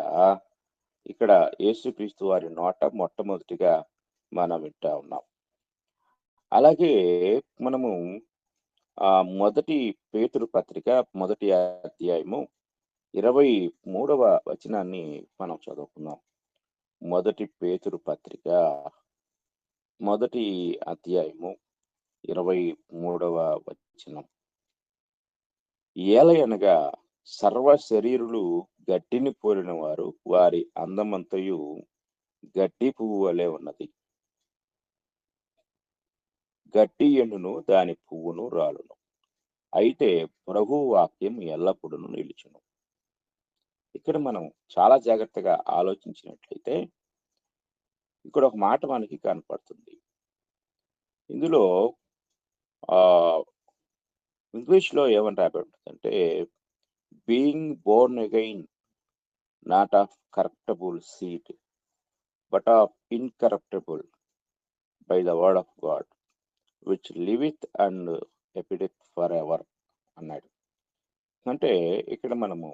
ఇక్కడ యేసుక్రీస్తు వారి నోట మొట్టమొదటిగా మనం వింటా ఉన్నాం. అలాగే మనము మొదటి పేతురు పత్రిక 1వ అధ్యాయము 23వ వచనాన్ని మనం చదువుకుందాం. మొదటి పేతురు పత్రిక 1వ అధ్యాయము 23వ వచనం. ఏలయనగా సర్వ శరీరులు గడ్డిని పోలిన వారు, వారి అందమంతయు గడ్డి పువ్వు వలె ఉన్నది. గడ్డి ఎండును, దాని పువ్వును రాలును. అయితే ప్రభు వాక్యం ఎల్లప్పుడూ నిలుచును. ఇక్కడ మనం చాలా జాగ్రత్తగా ఆలోచించినట్లయితే ఇక్కడ ఒక మాట మనకి కనపడుతుంది. ఇందులో ఇంగ్లీష్ లో ఏమని రాబడుతుందంటే being born again not of corruptible seed but of incorruptible by the word of God which liveth and abideth for ever అన్నాడు. అంటే ఇక్కడ మనము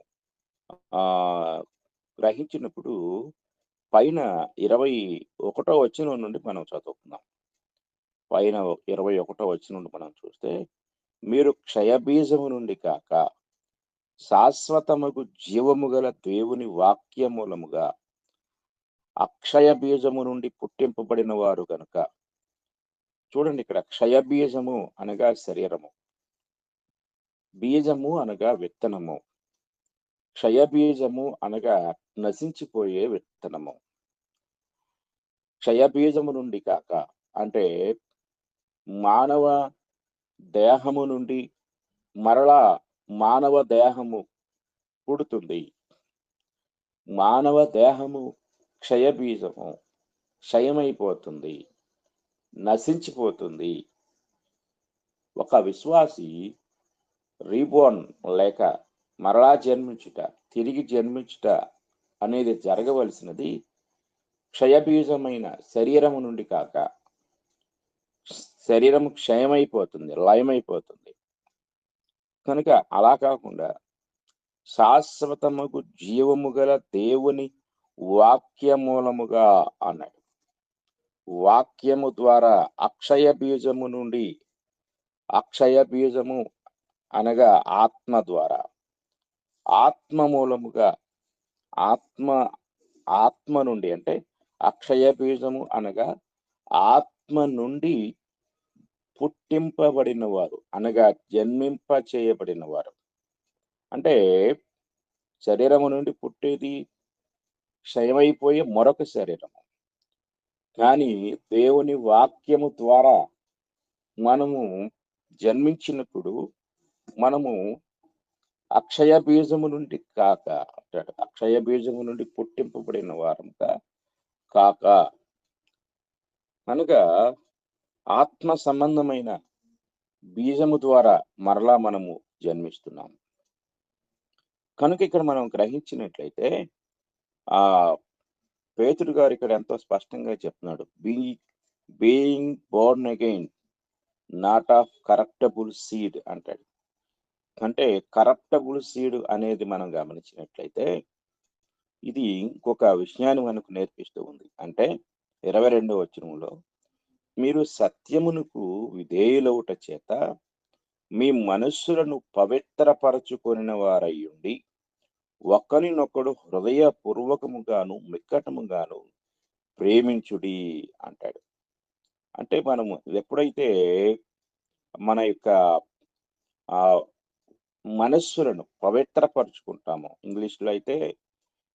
గ్రహించినప్పుడు పైన 21వ వచనం నుండి మనం చదువుకుందాం. పైన 21వ వచనం నుండి మనం చూస్తే మీరు క్షయబీజము నుండి కాక శాశ్వతముకు జీవము గల దేవుని వాక్య మూలముగా అక్షయ బీజము నుండి పుట్టింపబడిన వారు గనుక. చూడండి, ఇక్కడ క్షయబీజము అనగా శరీరము, బీజము అనగా విత్తనము, క్షయబీజము అనగా నశించిపోయే విత్తనము. క్షయబీజము నుండి కాక అంటే మానవ దేహము నుండి మరలా మానవ దేహము పుడుతుంది. మానవ దేహము క్షయబీజము, క్షయమైపోతుంది, నశించిపోతుంది. ఒక విశ్వాసి రీబోర్న్ లేక మరలా జన్మించుట, తిరిగి జన్మించుట అనేది జరగవలసినది క్షయబీజమైన శరీరము నుండి కాక. శరీరము క్షయమైపోతుంది, లయమైపోతుంది. కనుక అలా కాకుండా శాశ్వతముకు జీవము గల దేవుని వాక్యమూలముగా అన్నాడు. వాక్యము ద్వారా అక్షయ బీజము నుండి, అక్షయ బీజము అనగా ఆత్మ ద్వారా, ఆత్మ మూలముగా, ఆత్మ నుండి అంటే అక్షయ బీజము అనగా ఆత్మ నుండి పుట్టింపబడిన వారు అనగా జన్మింప చేయబడిన వారు. అంటే శరీరము నుండి పుట్టేది క్షయమైపోయే మరొక శరీరము. కానీ దేవుని వాక్యము ద్వారా మనము జన్మించినప్పుడు మనము అక్షయ బీజము నుండి కాక, అక్షయ బీజము నుండి పుట్టింపబడిన వారంగా కాక, కనుక ఆత్మ సంబంధమైన బీజము ద్వారా మరలా మనము జన్మిస్తున్నాము. కనుక ఇక్కడ మనం గ్రహించినట్లయితే ఆ పేతురు గారు ఇక్కడ ఎంతో స్పష్టంగా చెప్తున్నాడు, being born again not of corruptible seed అంటాడు. అంటే కరప్టబుల్ సీడ్ అనేది మనం గమనించినట్లయితే ఇది ఇంకొక విషయాన్ని మనకు నేర్పిస్తూ ఉంది. అంటే 22వ వచనంలో, మీరు సత్యమునకు విధేయులవుట చేత మీ మనస్సులను పవిత్రపరచుకొనిన వారయ్యుండి ఒకరినొకడు హృదయపూర్వకముగాను మిక్కటముగాను ప్రేమించుడి అంటాడు. అంటే మనము ఎప్పుడైతే మన యొక్క మనస్సులను పవిత్రపరుచుకుంటామో, ఇంగ్లీష్లో అయితే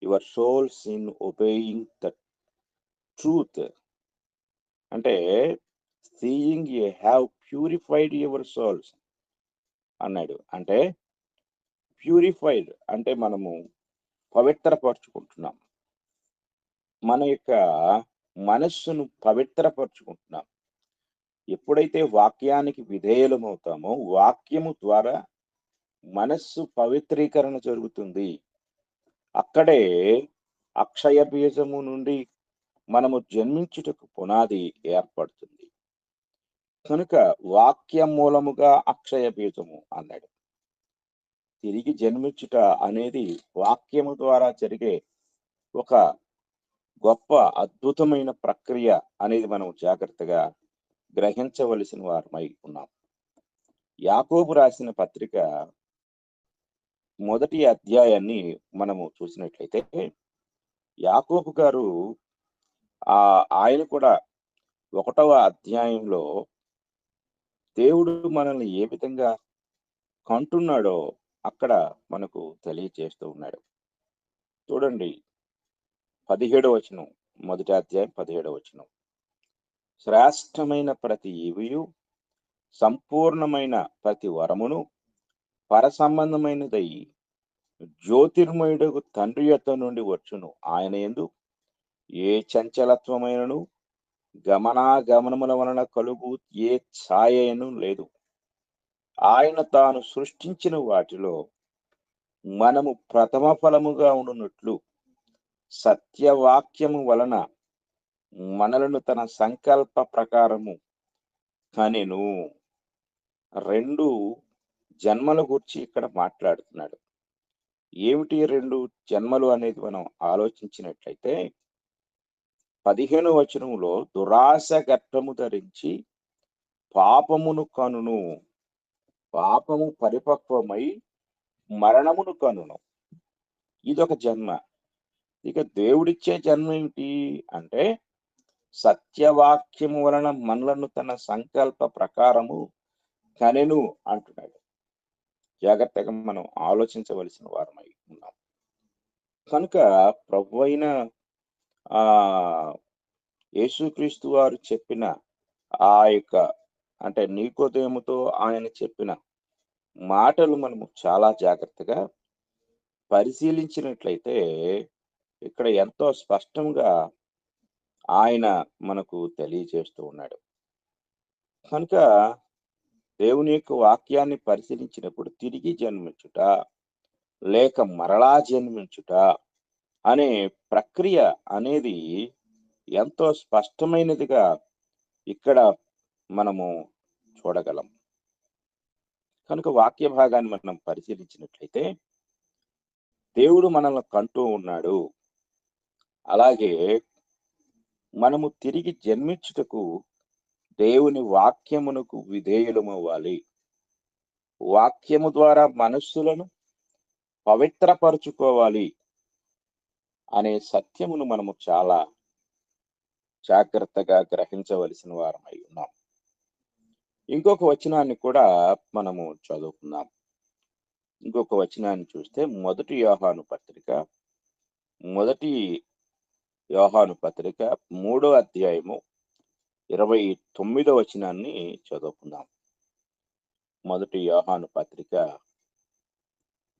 your souls in obeying the truth, అంటే seeing you have purified your souls అన్నాడు. అంటే ప్యూరిఫైడ్ అంటే మనము పవిత్రపరుచుకుంటున్నాం, మన యొక్క మనస్సును పవిత్రపరుచుకుంటున్నాం. ఎప్పుడైతే వాక్యానికి విధేయులమవుతామో వాక్యము ద్వారా మనస్సు పవిత్రీకరణ జరుగుతుంది. అక్కడే అక్షయ బీజము నుండి మనము జన్మించుటకు పునాది ఏర్పడుతుంది. కనుక వాక్యం మూలముగా అక్షయ బీజము అన్నాడు. తిరిగి జన్మించుట అనేది వాక్యము ద్వారా జరిగే ఒక గొప్ప అద్భుతమైన ప్రక్రియ అనేది మనం జాగ్రత్తగా గ్రహించవలసిన వారమై ఉన్నాం. యాకోబు రాసిన పత్రిక 1వ అధ్యాయాన్ని మనము చూసినట్లయితే యాకోబు గారు ఆయన కూడా 1వ అధ్యాయంలో దేవుడు మనల్ని ఏ విధంగా కంటున్నాడో అక్కడ మనకు తెలియజేస్తూ ఉన్నాడు. చూడండి 17వ వచనం, 1వ అధ్యాయం 17వ వచనం, శ్రేష్టమైన ప్రతి ఈవియు సంపూర్ణమైన ప్రతి వరమును పరసంబంధమైనదై జ్యోతిర్మయుడు తండ్రి యొద్ద నుండి వచ్చును. ఆయన యందు ఏ చంచలత్వమైనను గమనాగమనముల వలన కలుగు ఏ ఛాయను లేదు. ఆయన తాను సృష్టించిన వాటిలో మనము ప్రథమ ఫలముగా ఉండునట్లు సత్యవాక్యము వలన మనలను తన సంకల్ప ప్రకారము కనెను. 2 జన్మల గురించి ఇక్కడ మాట్లాడుతున్నాడు. ఏమిటి 2 జన్మలు అనేది మనం ఆలోచించినట్లయితే 15వ వచనంలో దురాశ గర్భము ధరించి పాపమును కనును, పాపము పరిపక్వమై మరణమును కనును. ఇదొక జన్మ. ఇక దేవుడిచ్చే జన్మ ఏమిటి అంటే సత్యవాక్యము వలన మనలను తన సంకల్ప ప్రకారము కనెను అంటున్నాడు. జాగ్రత్తగా మనం ఆలోచించవలసిన వారమై ఉన్నాం. కనుక ప్రభు అయిన యేసుక్రీస్తు వారు చెప్పిన ఆ యొక్క అంటే నీకోదేముతో ఆయన చెప్పిన మాటలు మనము చాలా జాగ్రత్తగా పరిశీలించినట్లయితే ఇక్కడ ఎంతో స్పష్టంగా ఆయన మనకు తెలియజేస్తూ ఉన్నాడు. కనుక దేవుని యొక్క వాక్యాన్ని పరిశీలించినప్పుడు తిరిగి జన్మించుట లేక మరలా జన్మించుట అనే ప్రక్రియ అనేది ఎంతో స్పష్టమైనదిగా ఇక్కడ మనము చూడగలం. కనుక వాక్య భాగాన్ని మనం పరిశీలించినట్లయితే దేవుడు మనల్ని కంటూ ఉన్నాడు. అలాగే మనము తిరిగి జన్మించుటకు దేవుని వాక్యమునకు విధేయులమవ్వాలి. వాక్యము ద్వారా మనస్సులను పవిత్రపరుచుకోవాలి అనే సత్యమును మనము చాలా జాగ్రత్తగా గ్రహించవలసిన వారమై ఉన్నాం. ఇంకొక వచనాన్ని కూడా మనము చదువుకుందాం. ఇంకొక వచనాన్ని చూస్తే మొదటి యోహాను పత్రిక 3వ అధ్యాయము 29వ వచనాన్ని చదువుకుందాం. మొదటి యోహాను పత్రిక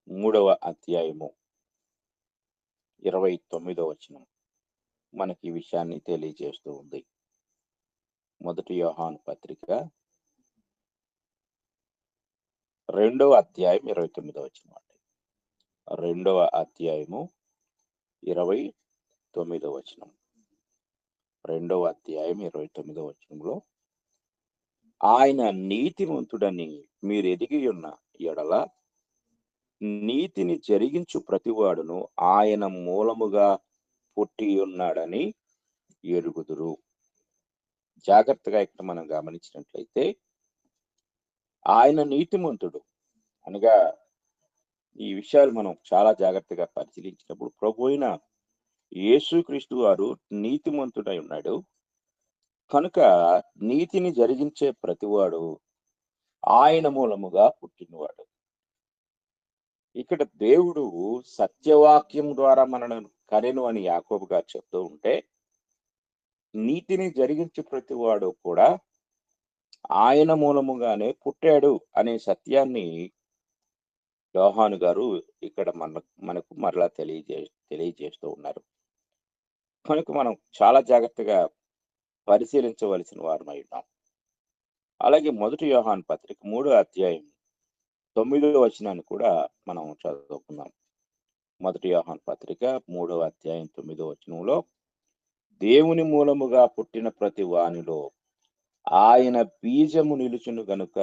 3వ అధ్యాయము 29వ వచనం మనకి ఈ విషయాన్ని తెలియజేస్తూ ఉంది. మొదటి యోహాను పత్రిక 2వ అధ్యాయం 29వ వచనం అండి. 2వ అధ్యాయము 29వ వచనం. 2వ అధ్యాయం 29వ వచనంలో, ఆయన నీతిమంతుడని మీరు ఎదిగి ఉన్న ఎడల నీతిని జరిగించు ప్రతివాడును ఆయన మూలముగా పుట్టి ఉన్నాడని ఎరుగుదురు. జాగ్రత్తగా ఇక్కడ మనం గమనించినట్లయితే ఆయన నీతిమంతుడు అనగా ఈ విషయాలు మనం చాలా జాగ్రత్తగా పరిశీలించినప్పుడు ప్రభు అయిన యేసుక్రీస్తు వారు నీతిమంతుడై ఉన్నాడు. కనుక నీతిని జరిగించే ప్రతివాడు ఆయన మూలముగా పుట్టినవాడు. ఇక్కడ దేవుడు సత్యవాక్యం ద్వారా మనను కనెను అని యాకోబు గారు చెప్తూ ఉంటే, నీతిని జరిగించే ప్రతివాడు కూడా ఆయన మూలముగానే పుట్టాడు అనే సత్యాన్ని యోహాను గారు ఇక్కడ మనకు మరలా తెలియజేస్తూ ఉన్నారు. కనుక మనం చాలా జాగ్రత్తగా పరిశీలించవలసిన వారమై ఉన్నాం. అలాగే మొదటి యోహాను పత్రిక 3వ అధ్యాయం 9వ వచనాన్ని కూడా మనం చదువుకుందాం. మొదటి యోహాను పత్రిక 3వ అధ్యాయం 9వ వచనంలో, దేవుని మూలముగా పుట్టిన ప్రతి వానిలో ఆయన బీజము నిలుచును గనుక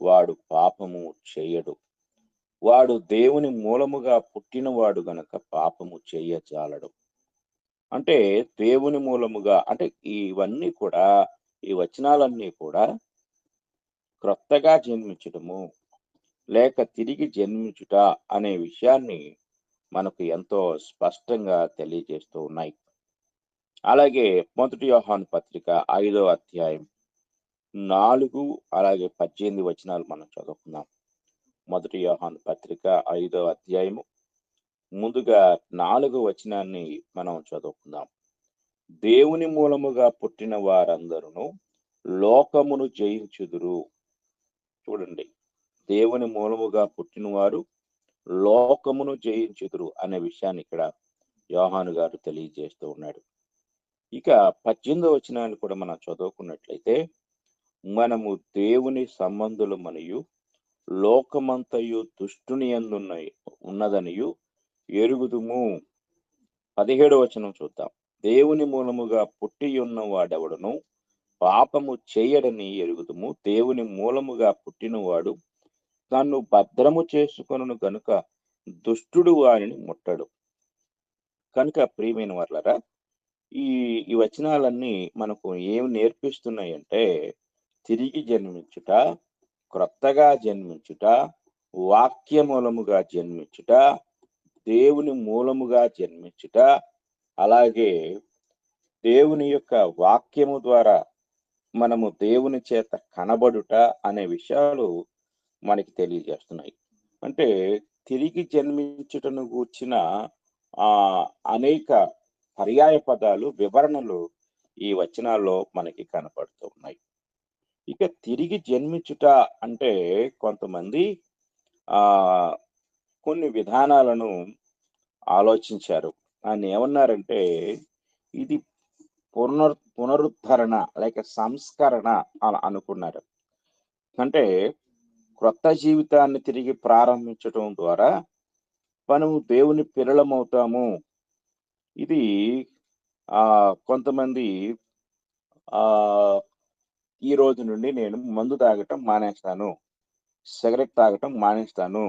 వాడు పాపము చేయడు. వాడు దేవుని మూలముగా పుట్టినవాడు గనుక పాపము చేయజాలడు. అంటే దేవుని మూలముగా అంటే ఇవన్నీ కూడా, ఈ వచనాలన్నీ కూడా క్రొత్తగా జన్మించడము లేక తిరిగి జన్మించుట అనే విషయాన్ని మనకు ఎంతో స్పష్టంగా తెలియజేస్తూ ఉన్నాయి. అలాగే మొదటి యోహాను పత్రిక 5వ అధ్యాయం 4 అలాగే 18 వచనాలు మనం చదువుకుందాం. మొదటి యోహాను పత్రిక 5వ అధ్యాయము ముందుగా 4వ వచనాన్ని మనం చదువుకుందాం. దేవుని మూలముగా పుట్టిన వారందరూ లోకమును జయించుదురు. చూడండి, దేవుని మూలముగా పుట్టిన వారు లోకమును జయించుదురు అనే విషయాన్ని ఇక్కడ యోహాను గారు తెలియజేస్తూ ఉన్నాడు. ఇక 18వ వచనాన్ని కూడా మనం చదువుకున్నట్లయితే, మనము దేవుని సంబంధులు మరియు లోకమంతయు దుష్టుని యందు ఉన్నదనియు ఎరుగుదుము. 17వ వచనం చూద్దాం. దేవుని మూలముగా పుట్టి ఉన్న వాడెవడను పాపము చేయడని ఎరుగుదుము. దేవుని మూలముగా పుట్టినవాడు తన్ను భద్రము చేసుకొనును గనుక దుష్టుడు వారిని ముట్టడు. కనుక ప్రియమైన వారలారా, ఈ వచనాలన్నీ మనకు ఏమి నేర్పిస్తున్నాయంటే, తిరిగి జన్మించుట, క్రొత్తగా జన్మించుట, వాక్య మూలముగా జన్మించుట, దేవుని మూలముగా జన్మించుట, అలాగే దేవుని యొక్క వాక్యము ద్వారా మనము దేవుని చేత కనబడుట అనే విషయాలు మనకి తెలియజేస్తున్నాయి. అంటే తిరిగి జన్మించుటను గూర్చిన అనేక పర్యాయ పదాలు, వివరణలు ఈ వచనాల్లో మనకి కనపడుతూ ఉన్నాయి. ఇక తిరిగి జన్మించుట అంటే కొంతమంది కొన్ని విధానాలను ఆలోచించారు. ఆయన ఏమన్నారంటే, ఇది పునరుద్ధరణ లేక సంస్కరణ అని అనుకున్నారు. అంటే క్రొత్త జీవితాన్ని తిరిగి ప్రారంభించడం ద్వారా మనము దేవుని పిల్లలమవుతాము. ఇది కొంతమంది ఈ రోజు నుండి నేను మందు తాగటం మానేస్తాను, సిగరెట్ తాగటం మానేస్తాను.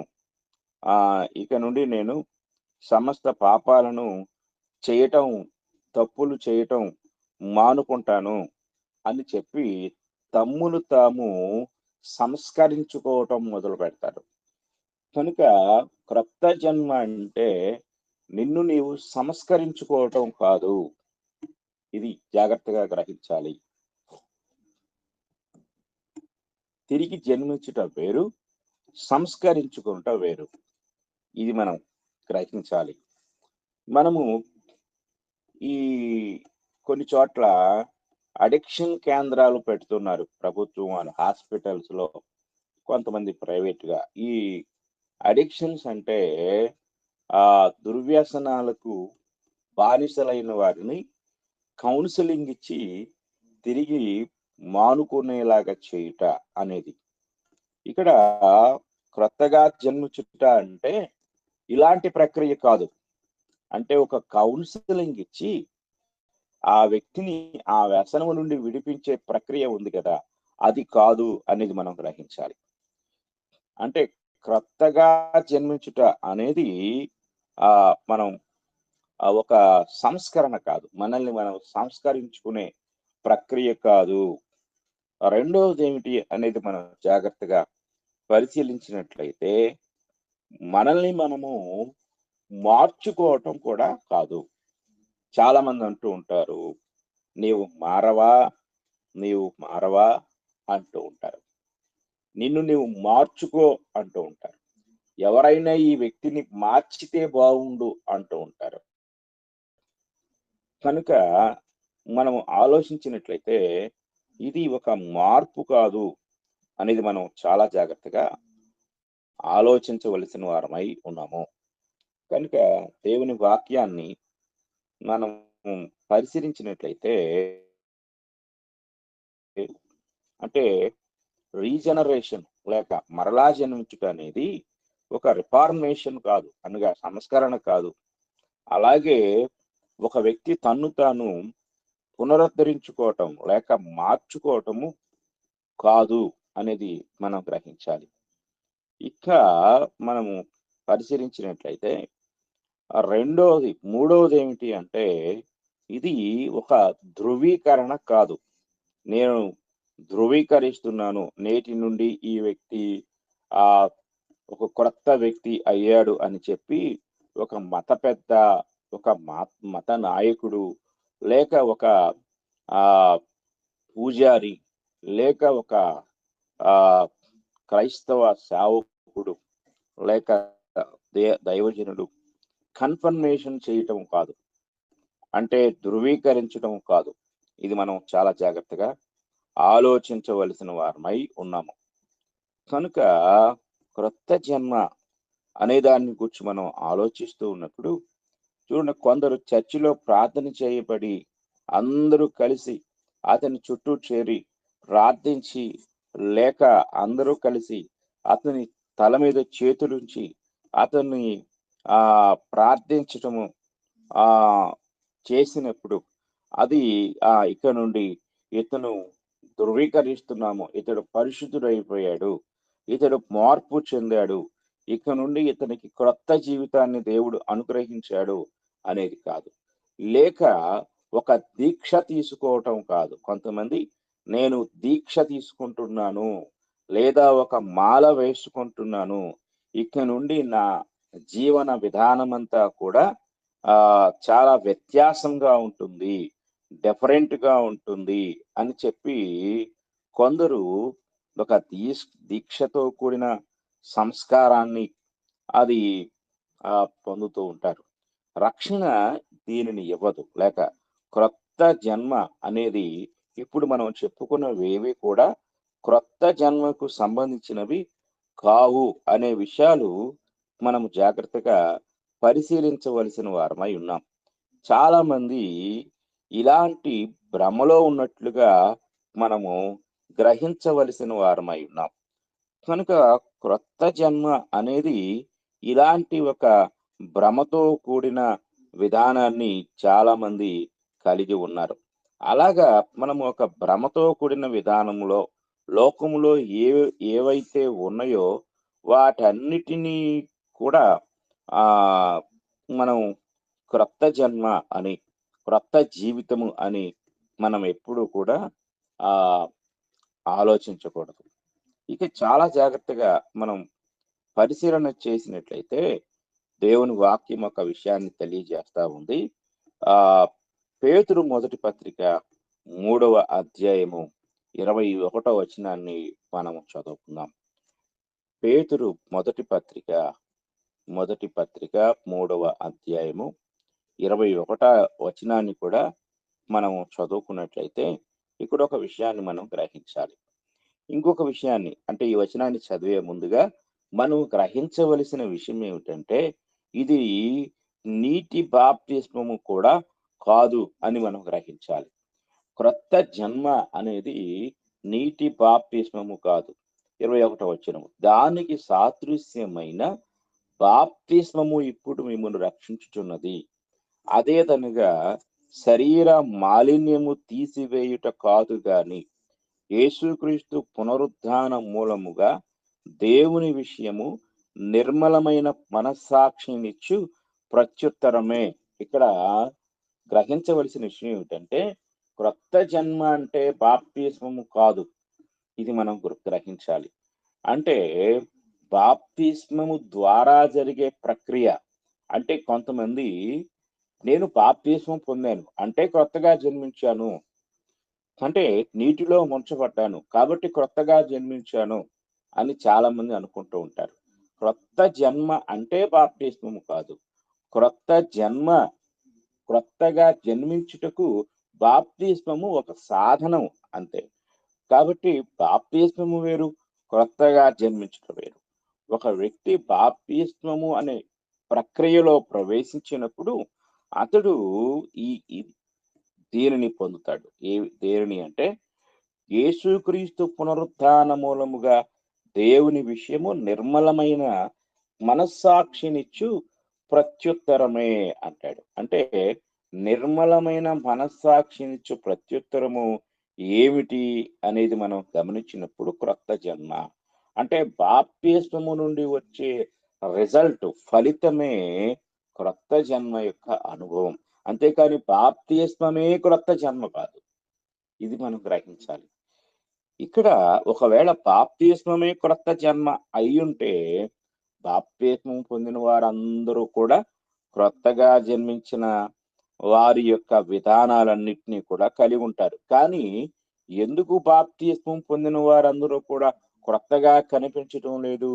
ఇక నుండి నేను సమస్త పాపాలను చేయటం, తప్పులు చేయటం మానుకుంటాను అని చెప్పి తమ్మును తాము సంస్కరించుకోవటం మొదలుపెడతారు. కనుక క్రొత్త జన్మ అంటే నిన్ను నీవు సంస్కరించుకోవటం కాదు. ఇది జాగ్రత్తగా గ్రహించాలి. తిరిగి జన్మించుట వేరు, సంస్కరించుకుంట వేరు. ఇది మనం గ్రహించాలి. మనము ఈ కొన్ని చోట్ల అడిక్షన్ కేంద్రాలు పెడుతున్నారు ప్రభుత్వం వాళ్ళు, హాస్పిటల్స్ లో, కొంతమంది ప్రైవేట్ గా. ఈ అడిక్షన్స్ అంటే దుర్వ్యసనాలకు బానిసలైన వారిని కౌన్సిలింగ్ ఇచ్చి తిరిగి మానుకునేలాగా చేయుట అనేది. ఇక్కడ క్రొత్తగా జన్మించుట అంటే ఇలాంటి ప్రక్రియ కాదు. అంటే ఒక కౌన్సిలింగ్ ఇచ్చి ఆ వ్యక్తిని ఆ వ్యసనం నుండి విడిపించే ప్రక్రియ ఉంది కదా, అది కాదు అనేది మనం గ్రహించాలి. అంటే క్రొత్తగా జన్మించుట అనేది మనం ఒక సంస్కరణ కాదు, మనల్ని మనం సంస్కరించుకునే ప్రక్రియ కాదు. రెండవది ఏమిటి అనేది మనం జాగ్రత్తగా పరిశీలించినట్లయితే మనల్ని మనము మార్చుకోవటం కూడా కాదు. చాలా మంది అంటూ ఉంటారు, నీవు మారవా అంటూ ఉంటారు. నిన్ను నీవు మార్చుకో అంటూ ఉంటారు. ఎవరైనా ఈ వ్యక్తిని మార్చితే బాగుండు అంటూ ఉంటారు. కనుక మనం ఆలోచించినట్లయితే ఇది ఒక మార్పు కాదు అనేది మనం చాలా జాగ్రత్తగా ఆలోచించవలసిన వారమై ఉన్నాము. కనుక దేవుని వాక్యాన్ని మనం పరిశీలించినట్లయితే అంటే రీజనరేషన్ లేక మరలా జన్మించుట అనేది ఒక రిఫార్మేషన్ కాదు, అనగా సంస్కరణ కాదు. అలాగే ఒక వ్యక్తి తన్ను తాను పునరుద్ధరించుకోవటం లేక మార్చుకోవటము కాదు అనేది మనం గ్రహించాలి. ఇక మనము పరిశీలించినట్లయితే మూడవది ఏమిటి అంటే ఇది ఒక ధృవీకరణ కాదు. నేను ధృవీకరిస్తున్నాను, నేటి నుండి ఈ వ్యక్తి ఒక క్రొత్త వ్యక్తి అయ్యాడు అని చెప్పి ఒక మత పెద్ద, ఒక మత నాయకుడు, లేక ఒక పూజారి, లేక ఒక క్రైస్తవ సేవకుడు, లేక దైవజనుడు కన్ఫర్మేషన్ చేయటం కాదు, అంటే ధృవీకరించడం కాదు. ఇది మనం చాలా జాగ్రత్తగా ఆలోచించవలసిన వారమై ఉన్నాము. కనుక క్రొత్త జన్మ అనే దాన్ని గురించి మనం ఆలోచిస్తూ ఉన్నప్పుడు చూడండి, కొందరు చర్చిలో ప్రార్థన చేయబడి అందరూ కలిసి అతని చుట్టూ చేరి ప్రార్థించి, లేక అందరూ కలిసి అతని తల మీద చేతులుంచి అతన్ని ప్రార్థించటము చేసినప్పుడు అది ఇక నుండి ఇతను ధృవీకరిస్తున్నాము, ఇతడు పరిశుద్ధుడైపోయాడు, ఇతడు మార్పు చెందాడు, ఇక నుండి ఇతనికి క్రొత్త జీవితాన్ని దేవుడు అనుగ్రహించాడు అనేది కాదు. లేక ఒక దీక్ష తీసుకోవటం కాదు. కొంతమంది నేను దీక్ష తీసుకుంటున్నాను, లేదా ఒక మాల వేసుకుంటున్నాను, ఇక నుండి నా జీవన విధానం అంతా కూడా చాలా వ్యత్యాసంగా ఉంటుంది, డిఫరెంట్ గా ఉంటుంది అని చెప్పి కొందరు ఒక దీక్షతో కూడిన సంస్కారాన్ని అది పొందుతూ ఉంటారు. రక్షణ దీనిని ఇవ్వదు. లేక క్రొత్త జన్మ అనేది ఇప్పుడు మనం చెప్పుకున్నవేవి కూడా క్రొత్త జన్మకు సంబంధించినవి కావు అనే విషయాలు మనము జాగ్రత్తగా పరిశీలించవలసిన వారమై ఉన్నాం. చాలా మంది ఇలాంటి భ్రమలో ఉన్నట్లుగా మనము గ్రహించవలసిన వారమై ఉన్నాం. కనుక క్రొత్త జన్మ అనేది ఇలాంటి ఒక భ్రమతో కూడిన విధానాన్ని చాలా మంది కలిగి ఉన్నారు. అలాగా మనము ఒక భ్రమతో కూడిన విధానంలో లోకములో ఏవైతే ఉన్నాయో వాటన్నిటినీ కూడా ఆ మనం క్రొత్త జన్మ అని, క్రొత్త జీవితము అని మనం ఎప్పుడూ కూడా ఆ ఆలోచించకూడదు. ఇక చాలా జాగ్రత్తగా మనం పరిశీలన చేసినట్లయితే దేవుని వాక్యం ఒక విషయాన్ని తెలియజేస్తా ఉంది. ఆ పేతురు మొదటి పత్రిక 3వ అధ్యాయము 21వ వచనాన్ని మనం చదువుకుందాం. పేతురు మొదటి పత్రిక 3వ అధ్యాయము 21వ వచనాన్ని కూడా మనం చదువుకున్నట్లయితే ఇక్కడ ఒక విషయాన్ని మనం గ్రహించాలి. ఇంకొక విషయాన్ని, అంటే ఈ వచనాన్ని చదివే ముందుగా మనం గ్రహించవలసిన విషయం ఏమిటంటే, ఇది నీటి బాప్తిస్మము కూడా కాదు అని మనం గ్రహించాలి. క్రొత్త జన్మ అనేది నీటి బాప్తిస్మము కాదు. 21వ వచనము, దానికి సాదృశ్యమైన బాప్తిస్మము ఇప్పుడు మిమ్మల్ని రక్షించుచున్నది. అదేదనగా శరీర మాలిన్యము తీసివేయుట కాదు గాని యేసుక్రీస్తు పునరుద్ధాన మూలముగా దేవుని విషయము నిర్మలమైన మనస్సాక్షినిచ్చు ప్రత్యుత్తరమే. ఇక్కడ గ్రహించవలసిన విషయం ఏమిటంటే, క్రొత్త జన్మ అంటే బాప్తిస్మము కాదు. ఇది మనం గ్రహించాలి. అంటే బాప్తిస్మము ద్వారా జరిగే ప్రక్రియ. అంటే కొంతమంది, నేను బాప్తిస్మం పొందాను అంటే క్రొత్తగా జన్మించాను, అంటే నీటిలో ముంచబడ్డాను కాబట్టి క్రొత్తగా జన్మించాను అని చాలా మంది అనుకుంటూ ఉంటారు. క్రొత్త జన్మ అంటే బాప్తిస్మము కాదు. క్రొత్త జన్మ, క్రొత్తగా జన్మించుటకు బాప్తిస్మము ఒక సాధనం అంతే. కాబట్టి బాప్తిస్మము వేరు, క్రొత్తగా జన్మించడం వేరు. ఒక వ్యక్తి బాప్తిస్మము అనే ప్రక్రియలో ప్రవేశించినప్పుడు అతడు ఈ దీనిని పొందుతాడు. దేనిని అంటే, యేసుక్రీస్తు పునరుద్ధాన మూలముగా దేవుని విషయము నిర్మలమైన మనస్సాక్షినిచ్చు ప్రత్యుత్తరమే అంటాడు. అంటే నిర్మలమైన మనస్సాక్షినిచ్చు ప్రత్యుత్తరము ఏమిటి అనేది మనం గమనించినప్పుడు క్రొత్త జన్మ అంటే బాప్తిస్మము నుండి వచ్చే రిజల్ట్, ఫలితమే క్రొత్త జన్మ యొక్క అనుభవం. అంతేకాని బాప్తిస్మమే క్రొత్త జన్మ కాదు. ఇది మనం గ్రహించాలి. ఇక్కడ ఒకవేళ బాప్తిస్మమే క్రొత్త జన్మ అయ్యుంటే బాప్తిస్మం పొందిన వారందరూ కూడా క్రొత్తగా జన్మించిన వారి యొక్క విధానాలన్నిటినీ కూడా కలిగి ఉంటారు. కానీ ఎందుకు బాప్తిస్మం పొందిన వారందరూ కూడా క్రొత్తగా కనిపించటం లేదు,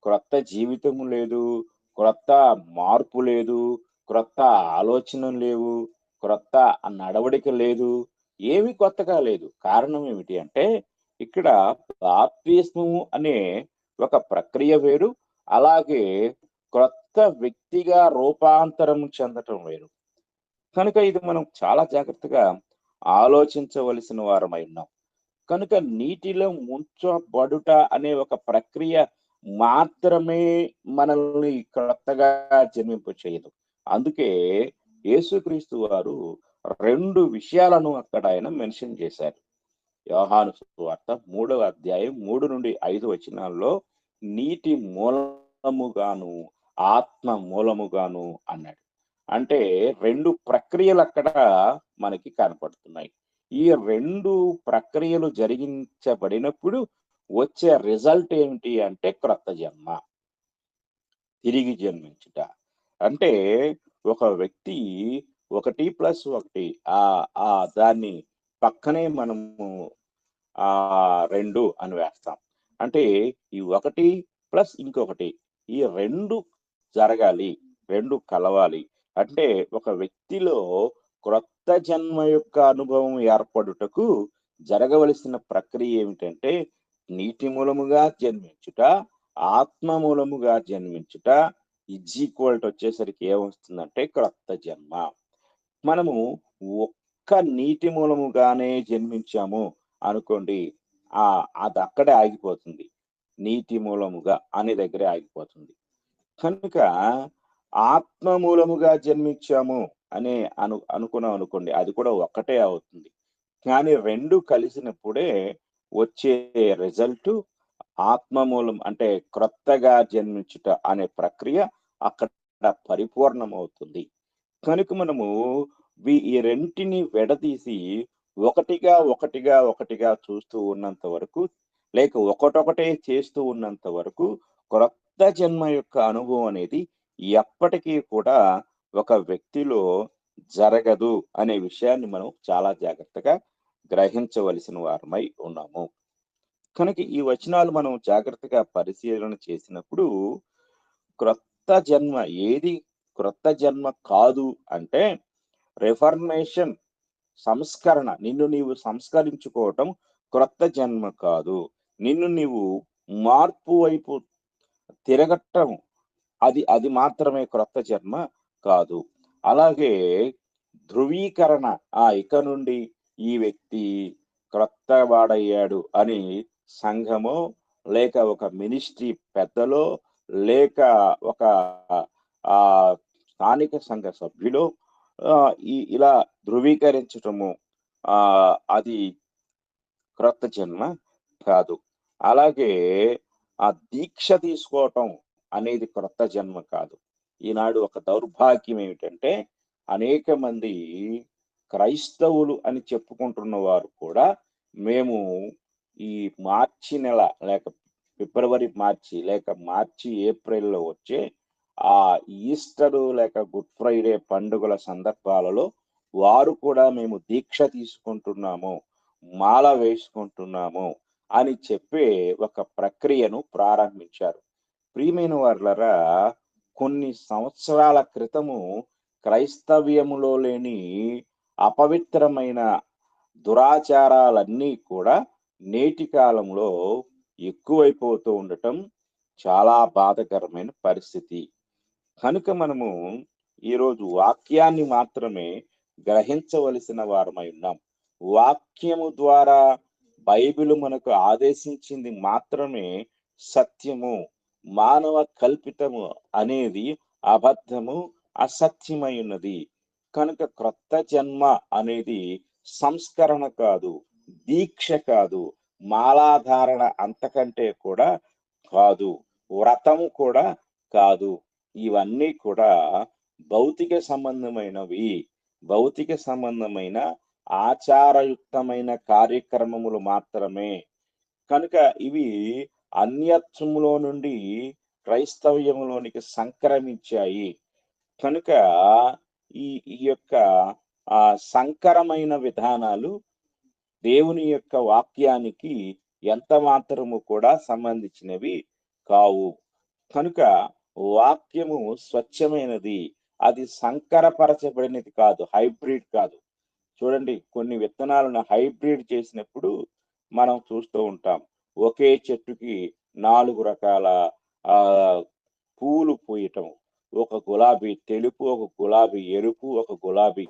క్రొత్త జీవితం లేదు, క్రొత్త మార్పు లేదు, క్రొత్త ఆలోచన లేవు, క్రొత్త నడవడిక లేదు, ఏమి కొత్తగా లేదు? కారణం ఏమిటి అంటే, ఇక్కడ బాప్తిస్మము అనే ఒక ప్రక్రియ వేరు, అలాగే క్రొత్త వ్యక్తిగా రూపాంతరం చెందటం వేరు. కనుక ఇది మనం చాలా జాగ్రత్తగా ఆలోచించవలసిన వారమై ఉన్నాం. కనుక నీటిలో ముంచబడుట అనే ఒక ప్రక్రియ మాత్రమే మనల్ని క్రొత్తగా జన్మింప చేయదు. అందుకే యేసుక్రీస్తు వారు 2 విషయాలను అక్కడ ఆయన మెన్షన్ చేశారు. యోహాను సువార్త 3వ అధ్యాయం 3 నుండి 5 వచనాల్లో నీటి మూలముగాను ఆత్మ మూలముగాను అన్నాడు. అంటే 2 ప్రక్రియలు అక్కడ మనకి కనపడుతున్నాయి. ఈ 2 ప్రక్రియలు జరిగించబడినప్పుడు వచ్చే రిజల్ట్ ఏమిటి అంటే క్రొత్త జన్మ, తిరిగి జన్మించుట. అంటే ఒక వ్యక్తి 1+1 దాన్ని పక్కనే మనము 2 అని వేస్తాం. అంటే ఈ 1 ప్లస్ ఇంకొకటి, ఈ 2 జరగాలి, 2 కలవాలి. అంటే ఒక వ్యక్తిలో క్రొత్త జన్మ యొక్క అనుభవం ఏర్పడుటకు జరగవలసిన ప్రక్రియ ఏమిటంటే, నీటి మూలముగా జన్మించుట, ఆత్మ మూలముగా జన్మించుట వచ్చేసరికి ఏమొస్తుందంటే క్రొత్త జన్మ. మనము ఒక్క నీటి మూలముగానే జన్మించాము అనుకోండి, అది అక్కడే ఆగిపోతుంది. నీటి మూలముగా అనే దగ్గరే ఆగిపోతుంది. కనుక ఆత్మ మూలముగా జన్మించాము అనే అనుకున్నాం అనుకోండి, అది కూడా ఒక్కటే అవుతుంది. కానీ 2 కలిసినప్పుడే వచ్చే రిజల్ట్ ఆత్మ మూలం, అంటే క్రొత్తగా జన్మించుట అనే ప్రక్రియ అక్కడ పరిపూర్ణమవుతుంది. కనుక మనము ఈ రెంటిని విడదీసి ఒకటిగా చూస్తూ ఉన్నంత వరకు, లేక ఒకటొకటే చేస్తూ ఉన్నంత వరకు క్రొత్త జన్మ యొక్క అనుభవం అనేది ఎప్పటికీ కూడా ఒక వ్యక్తిలో జరగదు అనే విషయాన్ని మనం చాలా జాగ్రత్తగా గ్రహించవలసిన వారమై ఉన్నాము. కనుక ఈ వచనాలు మనం జాగ్రత్తగా పరిశీలన చేసినప్పుడు క్రొత్త జన్మ ఏది క్రొత్త జన్మ కాదు అంటే రిఫర్మేషన్, సంస్కరణ, నిన్ను నీవు సంస్కరించుకోవటం క్రొత్త జన్మ కాదు. నిన్ను నీవు మార్పు వైపు తిరగటం అది మాత్రమే క్రొత్త జన్మ కాదు. అలాగే ధృవీకరణ, ఇక నుండి ఈ వ్యక్తి క్రొత్త వాడయ్యాడు అని సంఘమో, లేక ఒక మినిస్ట్రీ పెద్దలో, లేక ఒక స్థానిక సంఘ సభ్యులో ఇలా ధృవీకరించటము అది క్రొత్త జన్మ కాదు. అలాగే ఆ దీక్ష తీసుకోవటం అనేది క్రొత్త జన్మ కాదు. ఈనాడు ఒక దౌర్భాగ్యం ఏమిటంటే అనేక మంది క్రైస్తవులు అని చెప్పుకుంటున్న వారు కూడా మేము ఈ మార్చి నెల, లేక ఫిబ్రవరి మార్చి, లేక మార్చి ఏప్రిల్లో వచ్చే ఆ ఈస్టరు లేక గుడ్ ఫ్రైడే పండుగల సందర్భాలలో వారు కూడా మేము దీక్ష తీసుకుంటున్నాము, మాల వేసుకుంటున్నాము అని చెప్పే ఒక ప్రక్రియను ప్రారంభించారు. ప్రియమైన వారులరా, కొన్ని సంవత్సరాల క్రితము క్రైస్తవ్యములో లేని అపవిత్రమైన దురాచారాలన్నీ కూడా నేటి కాలంలో ఎక్కువైపోతూ ఉండటం చాలా బాధాకరమైన పరిస్థితి. కనుక మనము ఈరోజు వాక్యాన్ని మాత్రమే గ్రహించవలసిన వారమై ఉన్నాం. వాక్యము ద్వారా బైబిల్ మనకు ఆదేశించింది మాత్రమే సత్యము. మానవ కల్పితము అనేది అబద్ధము, అసత్యమై ఉన్నది. కనుక క్రొత్త జన్మ అనేది సంస్కరణ కాదు, దీక్ష కాదు, మాలాధారణ అంతకంటే కూడా కాదు, వ్రతము కూడా కాదు. ఇవన్నీ కూడా భౌతిక సంబంధమైనవి, భౌతిక సంబంధమైన ఆచారయుక్తమైన కార్యక్రమములు మాత్రమే. కనుక ఇవి అన్యత్వములో నుండి క్రైస్తవ్యములోనికి సంక్రమించాయి. కనుక ఈ యొక్క సంకరమైన విధానాలు దేవుని యొక్క వాక్యానికి ఎంత మాత్రము కూడా సంబంధించినవి కావు. కనుక వాక్యము స్వచ్ఛమైనది, అది సంకరపరచబడినది కాదు, హైబ్రిడ్ కాదు. చూడండి, కొన్ని విత్తనాలను హైబ్రిడ్ చేసినప్పుడు మనం చూస్తూ ఉంటాం, ఒకే చెట్టుకి 4 రకాల పువ్వులు పూయటం, ఒక గులాబీ తెలుపు, ఒక గులాబీ ఎరుపు, ఒక గులాబీ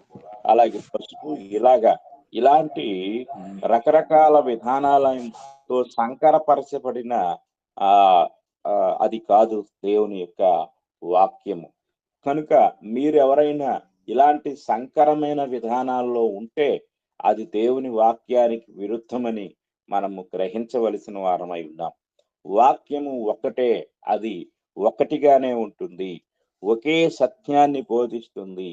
అలాగే పసుపు, ఇలాంటి రకరకాల విధానాలతో సంకరపరచబడిన అది కాదు దేవుని యొక్క వాక్యము. కనుక మీరు ఎవరైనా ఇలాంటి సంకరమైన విధానాల్లో ఉంటే అది దేవుని వాక్యానికి విరుద్ధమని మనము గ్రహించవలసిన వారమై ఉన్నాం. వాక్యము ఒక్కటే, అది ఒకటిగానే ఉంటుంది, ఒకే సత్యాన్ని బోధిస్తుంది.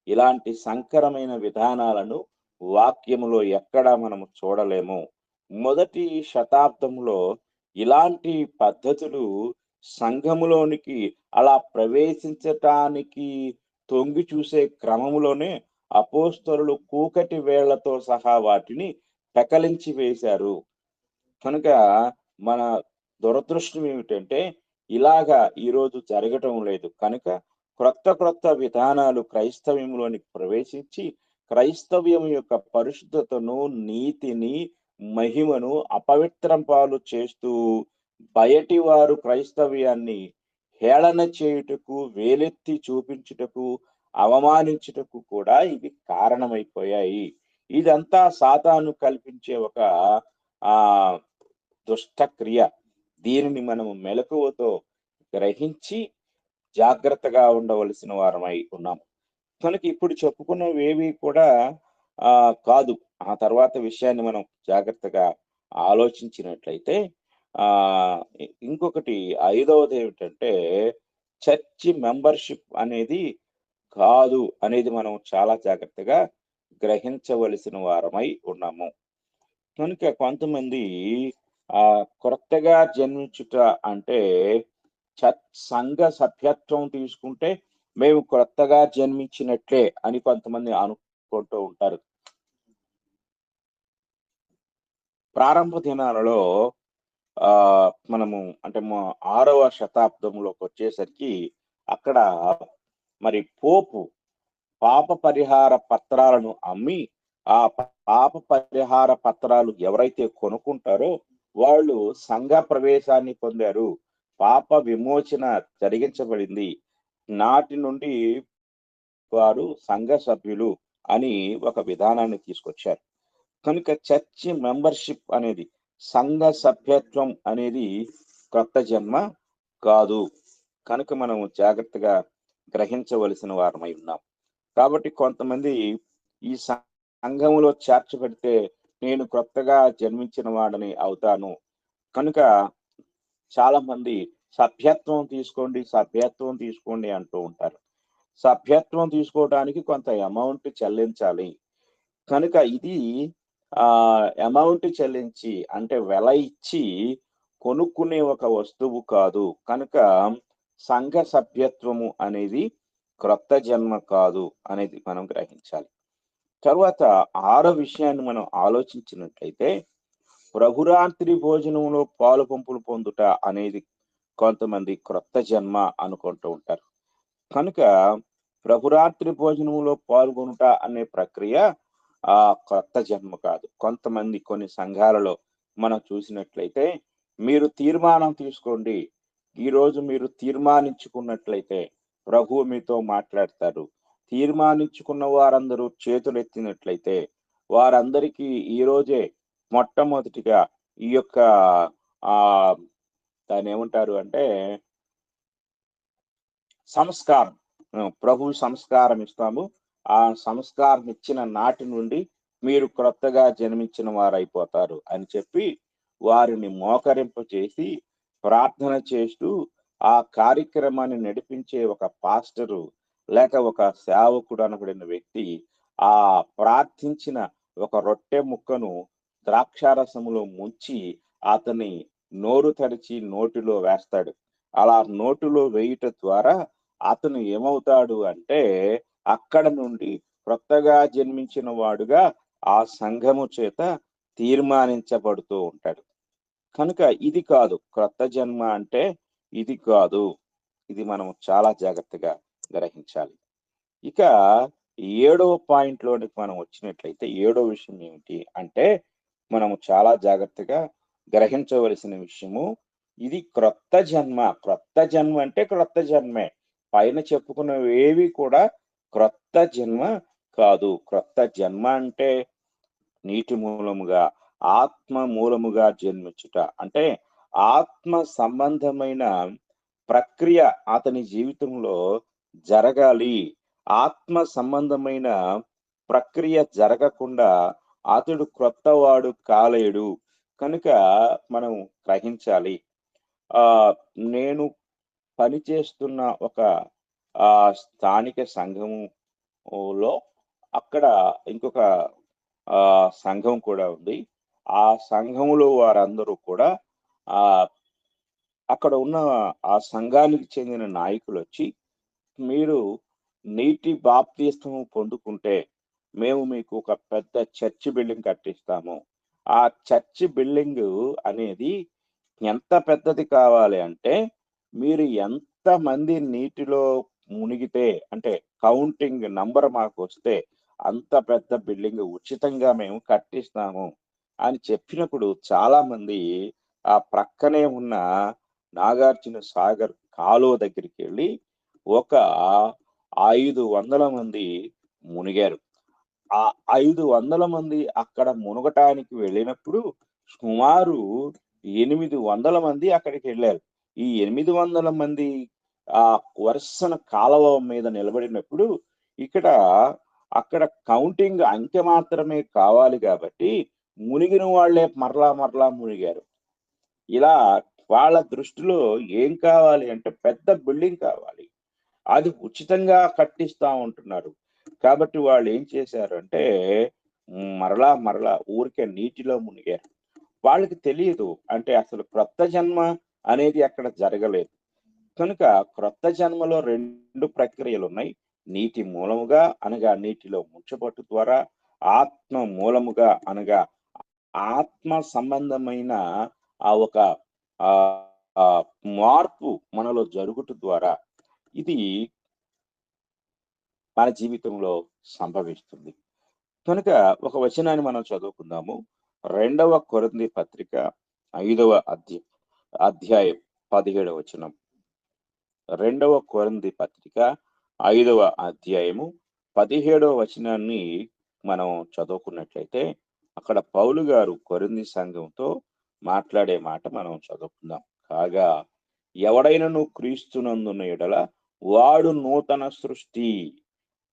ఇలాంటి సంకరమైన విధానాలను వాక్యములో ఎక్కడా మనము చూడలేము. మొదటి శతాబ్దంలో ఇలాంటి పద్ధతులు సంఘములోనికి అలా ప్రవేశించటానికి తొంగి చూసే క్రమములోనే అపోస్తలులు కూకటి వేళ్లతో సహా వాటిని పెకలించి వేశారు. కనుక మన దురదృష్టం ఏమిటంటే ఇలాగా ఈరోజు జరగటం లేదు. కనుక క్రొత్త విధానాలు క్రైస్తవ్యంలోనికి ప్రవేశించి క్రైస్తవ్యం యొక్క పరిశుద్ధతను, నీతిని, మహిమను అపవిత్రం పాలు చేస్తూ బయటి వారు క్రైస్తవ్యాన్ని హేళన చేయుటకు, వేలెత్తి చూపించుటకు, అవమానించుటకు కూడా ఇవి కారణమైపోయాయి. ఇదంతా సాతాను కల్పించే ఒక దుష్ట క్రియ. దీనిని మనము మెలకువతో గ్రహించి జాగ్రత్తగా ఉండవలసిన వారమై ఉన్నాం. కనుక ఇప్పుడు చెప్పుకున్నవేవి కూడా కాదు. ఆ తర్వాత విషయాన్ని మనం జాగ్రత్తగా ఆలోచించినట్లయితే ఇంకొకటి 5వది ఏమిటంటే చర్చి మెంబర్షిప్ అనేది కాదు అనేది మనం చాలా జాగ్రత్తగా గ్రహించవలసిన వారమై ఉన్నాము. కనుక కొంతమంది కొత్తగా జన్మించుట అంటే సంఘ సభ్యత్వం తీసుకుంటే మేము కొత్తగా జన్మించినట్లే అని కొంతమంది అనుకుంటూ ఉంటారు. ప్రారంభ దినాలలో మనము అంటే 6వ శతాబ్దంలోకి వచ్చేసరికి అక్కడ మరి పోపు పాప పరిహార పత్రాలను అమ్మి ఆ పాప పరిహార పత్రాలు ఎవరైతే కొనుక్కుంటారో వాళ్ళు సంఘ ప్రవేశాన్ని పొందారు, పాప విమోచన జరిగించబడింది, నాటి నుండి వారు సంఘ సభ్యులు అని ఒక విధానాన్ని తీసుకొచ్చారు. కనుక చర్చి మెంబర్షిప్ అనేది, సంఘ సభ్యత్వం అనేది కొత్త జన్మ కాదు. కనుక మనం జాగ్రత్తగా గ్రహించవలసిన వారమై ఉన్నాం. కాబట్టి కొంతమంది ఈ సంఘములో చేర్చబడితే నేను కొత్తగా జన్మించిన వాడిని అవుతాను, కనుక చాలా మంది సభ్యత్వం తీసుకోండి అంటూ ఉంటారు. సభ్యత్వం తీసుకోవడానికి కొంత అమౌంట్ చెల్లించాలి. కనుక ఇది అమౌంట్ చెల్లించి అంటే వెల ఇచ్చి కొనుక్కునే ఒక వస్తువు కాదు. కనుక సంఘ సభ్యత్వము అనేది క్రొత్త జన్మ కాదు అనేది మనం గ్రహించాలి. తర్వాత 6వ విషయాన్ని మనం ఆలోచించినట్లయితే ప్రభురాత్రి భోజనంలో పాలు పంపులు పొందుట అనేది కొంతమంది క్రొత్త జన్మ అనుకుంటూ ఉంటారు. కనుక ప్రభురాత్రి భోజనంలో పాల్గొనుట అనే ప్రక్రియ క్రొత్త జన్మ కాదు. కొంతమంది కొన్ని సంఘాలలో మనం చూసినట్లయితే మీరు తీర్మానం తీసుకోండి, ఈరోజు మీరు తీర్మానించుకున్నట్లయితే ప్రభువు మీతో మాట్లాడతారు. తీర్మానించుకున్న వారందరూ చేతులు ఎత్తినట్లయితే వారందరికీ ఈ రోజే మొట్టమొదటిగా ఈ యొక్క దాన్ని ఏమంటారు అంటే సంస్కారం, ప్రభు సంస్కారం ఇస్తాము. ఆ సంస్కారం ఇచ్చిన నాటి నుండి మీరు క్రొత్తగా జన్మించిన వారైపోతారు అని చెప్పి వారిని మోకరింపచేసి ప్రార్థన చేస్తూ ఆ కార్యక్రమాన్ని నడిపించే ఒక పాస్టరు లేక ఒక సేవకుడు అనబడిన వ్యక్తి ఆ ప్రార్థించిన ఒక రొట్టె ముక్కను ద్రాక్షారసములో ముంచి అతని నోరు తెరిచి నోటిలో వేస్తాడు. అలా నోటిలో వేయుట ద్వారా అతను ఏమవుతాడు అంటే అక్కడ నుండి కొత్తగా జన్మించిన వాడుగా ఆ సంఘము చేత తీర్మానించబడుతూ ఉంటాడు. కనుక ఇది కాదు క్రొత్త జన్మ అంటే, ఇది కాదు. ఇది మనం చాలా జాగ్రత్తగా గ్రహించాలి. ఇక 7వ పాయింట్లోనికి మనం వచ్చినట్లయితే 7వ విషయం ఏమిటి అంటే మనము చాలా జాగ్రత్తగా గ్రహించవలసిన విషయము ఇది క్రొత్త జన్మ. క్రొత్త జన్మ అంటే క్రొత్త జన్మే. పైన చెప్పుకున్నవేవి కూడా క్రొత్త జన్మ కాదు. క్రొత్త జన్మ అంటే నీటి మూలముగా ఆత్మ మూలముగా జన్మించుట అంటే ఆత్మ సంబంధమైన ప్రక్రియ అతని జీవితంలో జరగాలి. ఆత్మ సంబంధమైన ప్రక్రియ జరగకుండా అతడు క్రొత్తవాడు కాలేడు. కనుక మనం గ్రహించాలి. నేను పనిచేస్తున్న ఒక స్థానిక సంఘములో అక్కడ ఇంకొక సంఘం కూడా ఉంది. ఆ సంఘములో వారందరూ కూడా అక్కడ ఉన్న ఆ సంఘానికి చెందిన నాయకులు వచ్చి మీరు నీటి బాప్తిస్మము పొందుకుంటే మేము మీకు ఒక పెద్ద చర్చి బిల్డింగ్ కట్టిస్తాము. ఆ చర్చి బిల్డింగ్ అనేది ఎంత పెద్దది కావాలి అంటే మీరు ఎంత మంది నీటిలో మునిగితే అంటే కౌంటింగ్ నంబర్ మాకు వస్తే అంత పెద్ద బిల్డింగ్ ఉచితంగా మేము కట్టిస్తాము అని చెప్పినప్పుడు చాలా మంది ఆ ప్రక్కనే ఉన్న నాగార్జున సాగర్ కాలువ దగ్గరికి వెళ్ళి ఒక 500 మంది మునిగారు. ఆ 500 మంది అక్కడ మునగటానికి వెళ్ళినప్పుడు సుమారు 800 మంది అక్కడికి వెళ్ళారు. ఈ 800 మంది ఆ వరుసన కాలువ మీద నిలబడినప్పుడు అక్కడ కౌంటింగ్ అంకె మాత్రమే కావాలి కాబట్టి మునిగిన వాళ్ళే మరలా మరలా మునిగారు. ఇలా వాళ్ళ దృష్టిలో ఏం కావాలి అంటే పెద్ద బిల్డింగ్ కావాలి, అది ఉచితంగా కట్టిస్తా ఉంటున్నారు. కాబట్టి వాళ్ళు ఏం చేశారు అంటే మరలా మరలా ఊరికే నీటిలో మునిగారు. వాళ్ళకి తెలియదు అంటే అసలు క్రొత్త జన్మ అనేది అక్కడ జరగలేదు. కనుక క్రొత్త జన్మలో 2 ప్రక్రియలు ఉన్నాయి. నీటి మూలముగా అనగా నీటిలో ముంచబట్టు ద్వారా, ఆత్మ మూలముగా అనగా ఆత్మ సంబంధమైన ఆ ఒక మార్పు మనలో జరుగుట ద్వారా ఇది మన జీవితంలో సంభవిస్తుంది. కనుక ఒక వచనాన్ని మనం చదువుకుందాము. 2వ కొరింథీ పత్రిక 5వ అధ్యాయం 17వ వచనం. 2వ కొరింథీ పత్రిక 5వ అధ్యాయము 17వ వచనాన్ని మనం చదువుకున్నట్లయితే అక్కడ పౌలు గారు కొరింథీ సంఘంతో మాట్లాడే మాట మనం చదువుకుందాం. కాగా ఎవడైనను క్రీస్తునందున్న ఎడల వాడు నూతన సృష్టి,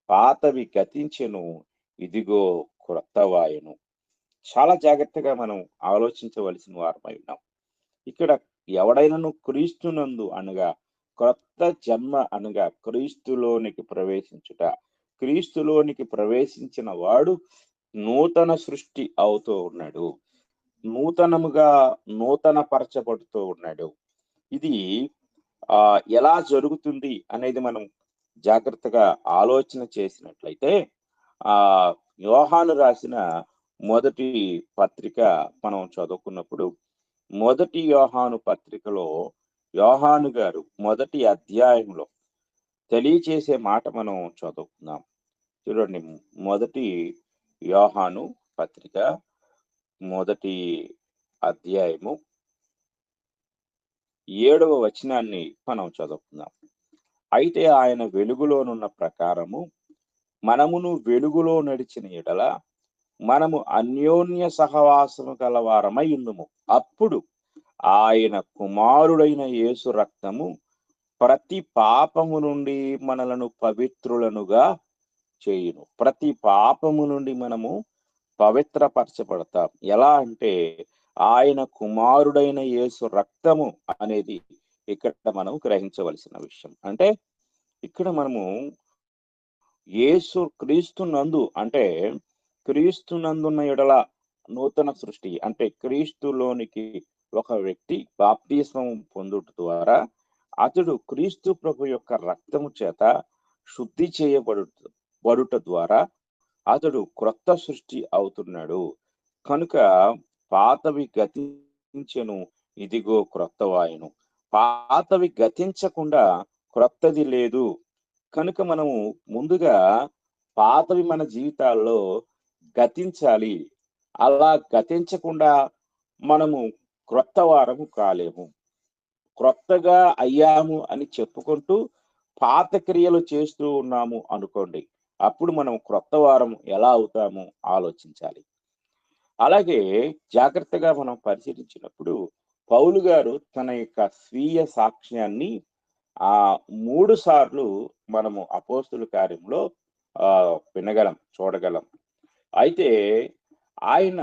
పాతవి గతించెను, ఇదిగో క్రొత్తవాయెను. చాలా జాగ్రత్తగా మనం ఆలోచించవలసిన వారమై ఉన్నాం. ఇక్కడ ఎవడైనను క్రీస్తునందు అనగా క్రొత్త జన్మ అనగా క్రీస్తులోనికి ప్రవేశించుట. క్రీస్తులోనికి ప్రవేశించిన వాడు నూతన సృష్టి అవుతూ ఉన్నాడు, నూతనముగా నూతన పరచబడుతూ ఉన్నాడు. ఇది ఎలా జరుగుతుంది అనేది మనం జాగ్రత్తగా ఆలోచన చేసినట్లయితే యోహాను రాసిన మొదటి పత్రిక మనం చదువుకున్నప్పుడు మొదటి యోహాను పత్రికలో యోహాను గారు మొదటి అధ్యాయంలో తెలియచేసే మాట మనం చదువుకుందాం. చూడండి, మొదటి యోహాను పత్రిక మొదటి అధ్యాయము 7వ వచనాన్ని మనం చదువుకుందాం. అయితే ఆయన వెలుగులోనున్న ప్రకారము మనమును వెలుగులో నడిచిన ఎడల మనము అన్యోన్య సహవాసము గలవారమై ఉందుము. అప్పుడు ఆయన కుమారుడైన యేసు రక్తము ప్రతి పాపము నుండి మనలను పవిత్రులనుగా చేయును. ప్రతి పాపము నుండి మనము పవిత్రపరచబడతాం. ఎలా అంటే ఆయన కుమారుడైన యేసు రక్తము అనేది ఇక్కడ మనం గ్రహించవలసిన విషయం. అంటే ఇక్కడ మనము యేసు క్రీస్తునందు అంటే క్రీస్తునందున్న ఎడల నూతన సృష్టి అంటే క్రీస్తులోనికి ఒక వ్యక్తి బాప్తిస్మం పొందుట ద్వారా అతడు క్రీస్తు ప్రభు యొక్క రక్తము చేత శుద్ధి చేయబడుట ద్వారా అతడు క్రొత్త సృష్టి అవుతున్నాడు. కనుక పాతవి గతించెను, ఇదిగో క్రొత్తవాయెను. పాతవి గతించకుండా క్రొత్తది లేదు. కనుక మనము ముందుగా పాతవి మన జీవితాల్లో గతించాలి. అలా గతించకుండా మనము క్రొత్త వారము కాలేము. క్రొత్తగా అయ్యాము అని చెప్పుకుంటూ పాత క్రియలు చేస్తూ ఉన్నాము అనుకోండి, అప్పుడు మనం క్రొత్త వారం ఎలా అవుతాము ఆలోచించాలి. అలాగే జాగ్రత్తగా మనం పరిశీలించినప్పుడు పౌలు గారు తన యొక్క స్వీయ సాక్ష్యాన్ని 3 సార్లు మనము అపోస్తుల కార్యంలో వినగలం, చూడగలం. అయితే ఆయన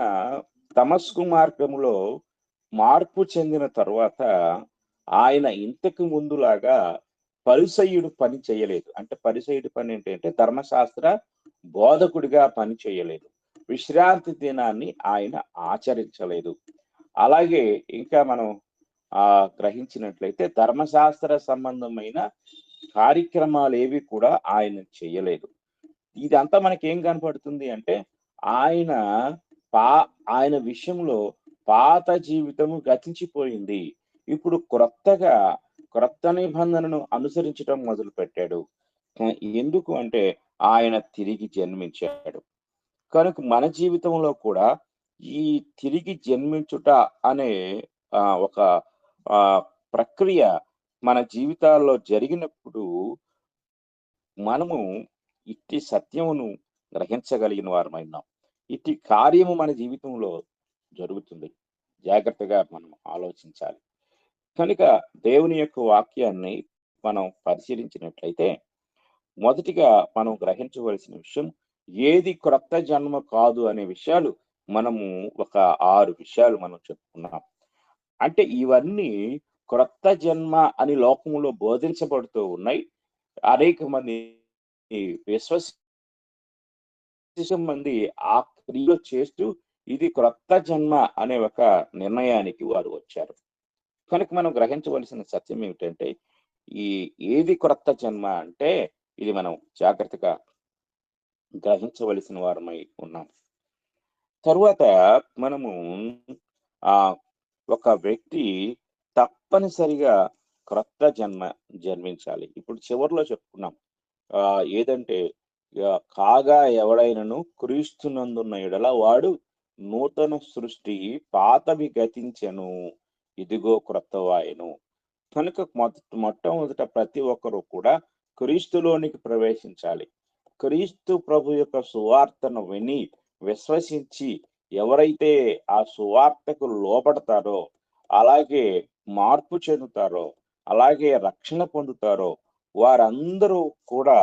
దమస్కు మార్గములో మార్పు చెందిన తరువాత ఆయన ఇంతకు ముందులాగా పరిసయ్యుడు పని చేయలేదు. అంటే పరిసయ్యుడు పని ఏంటంటే ధర్మశాస్త్ర బోధకుడిగా పని చేయలేదు. విశ్రాంతి దినాన్ని ఆయన ఆచరించలేదు. అలాగే ఇంకా మనం గ్రహించినట్లయితే ధర్మశాస్త్ర సంబంధమైన కార్యక్రమాలు ఏవి కూడా ఆయన చేయలేదు. ఇదంతా మనకేం కనపడుతుంది అంటే ఆయన విషయంలో పాత జీవితము గతించిపోయింది. ఇప్పుడు క్రొత్త నిబంధనను అనుసరించడం మొదలు పెట్టాడు. ఎందుకు అంటే ఆయన తిరిగి జన్మించాడు. కనుక మన జీవితంలో కూడా ఈ తిరిగి జన్మించుట అనే ఒక ప్రక్రియ మన జీవితాల్లో జరిగినప్పుడు మనము ఇట్టి సత్యమును గ్రహించగలిగిన వారమైనాం. ఇట్టి కార్యము మన జీవితంలో జరుగుతుంది. జాగ్రత్తగా మనం ఆలోచించాలి. కనుక దేవుని యొక్క వాక్యాన్ని మనం పరిశీలించినట్లయితే మొదటిగా మనం గ్రహించవలసిన విషయం ఏది క్రొత్త జన్మ కాదు అనే విషయాలు మనము ఒక 6 విషయాలు మనం చెప్పుకున్నాం. అంటే ఇవన్నీ క్రొత్త జన్మ అని లోకములో బోధించబడుతూ ఉన్నాయి. అనేక మంది మంది ఆ క్రియలు చేస్తూ ఇది క్రొత్త జన్మ అనే ఒక నిర్ణయానికి వారు వచ్చారు. కనుక మనం గ్రహించవలసిన సత్యం ఏమిటంటే ఏది క్రొత్త జన్మ అంటే ఇది మనం జాగ్రత్తగా గ్రహించవలసిన వారమై ఉన్నాం. తరువాత మనము ఆ ఒక వ్యక్తి తప్పనిసరిగా క్రొత్త జన్మించాలి. ఇప్పుడు చివరిలో చెప్పుకున్నాం ఏదంటే కాగా ఎవడైనను క్రీస్తునందున్న ఎడల వాడు నూతన సృష్టి, పాతవి గతించెను, ఇదిగో క్రొత్తవాయెను. కనుక మొట్టమొదట ప్రతి ఒక్కరూ కూడా క్రీస్తులోనికి ప్రవేశించాలి. క్రీస్తు ప్రభు యొక్క సువార్తను విని విశ్వసించి ఎవరైతే ఆ సువార్తకు లోబడతారో, అలాగే మార్పు చెందుతారో, అలాగే రక్షణ పొందుతారో వారందరూ కూడా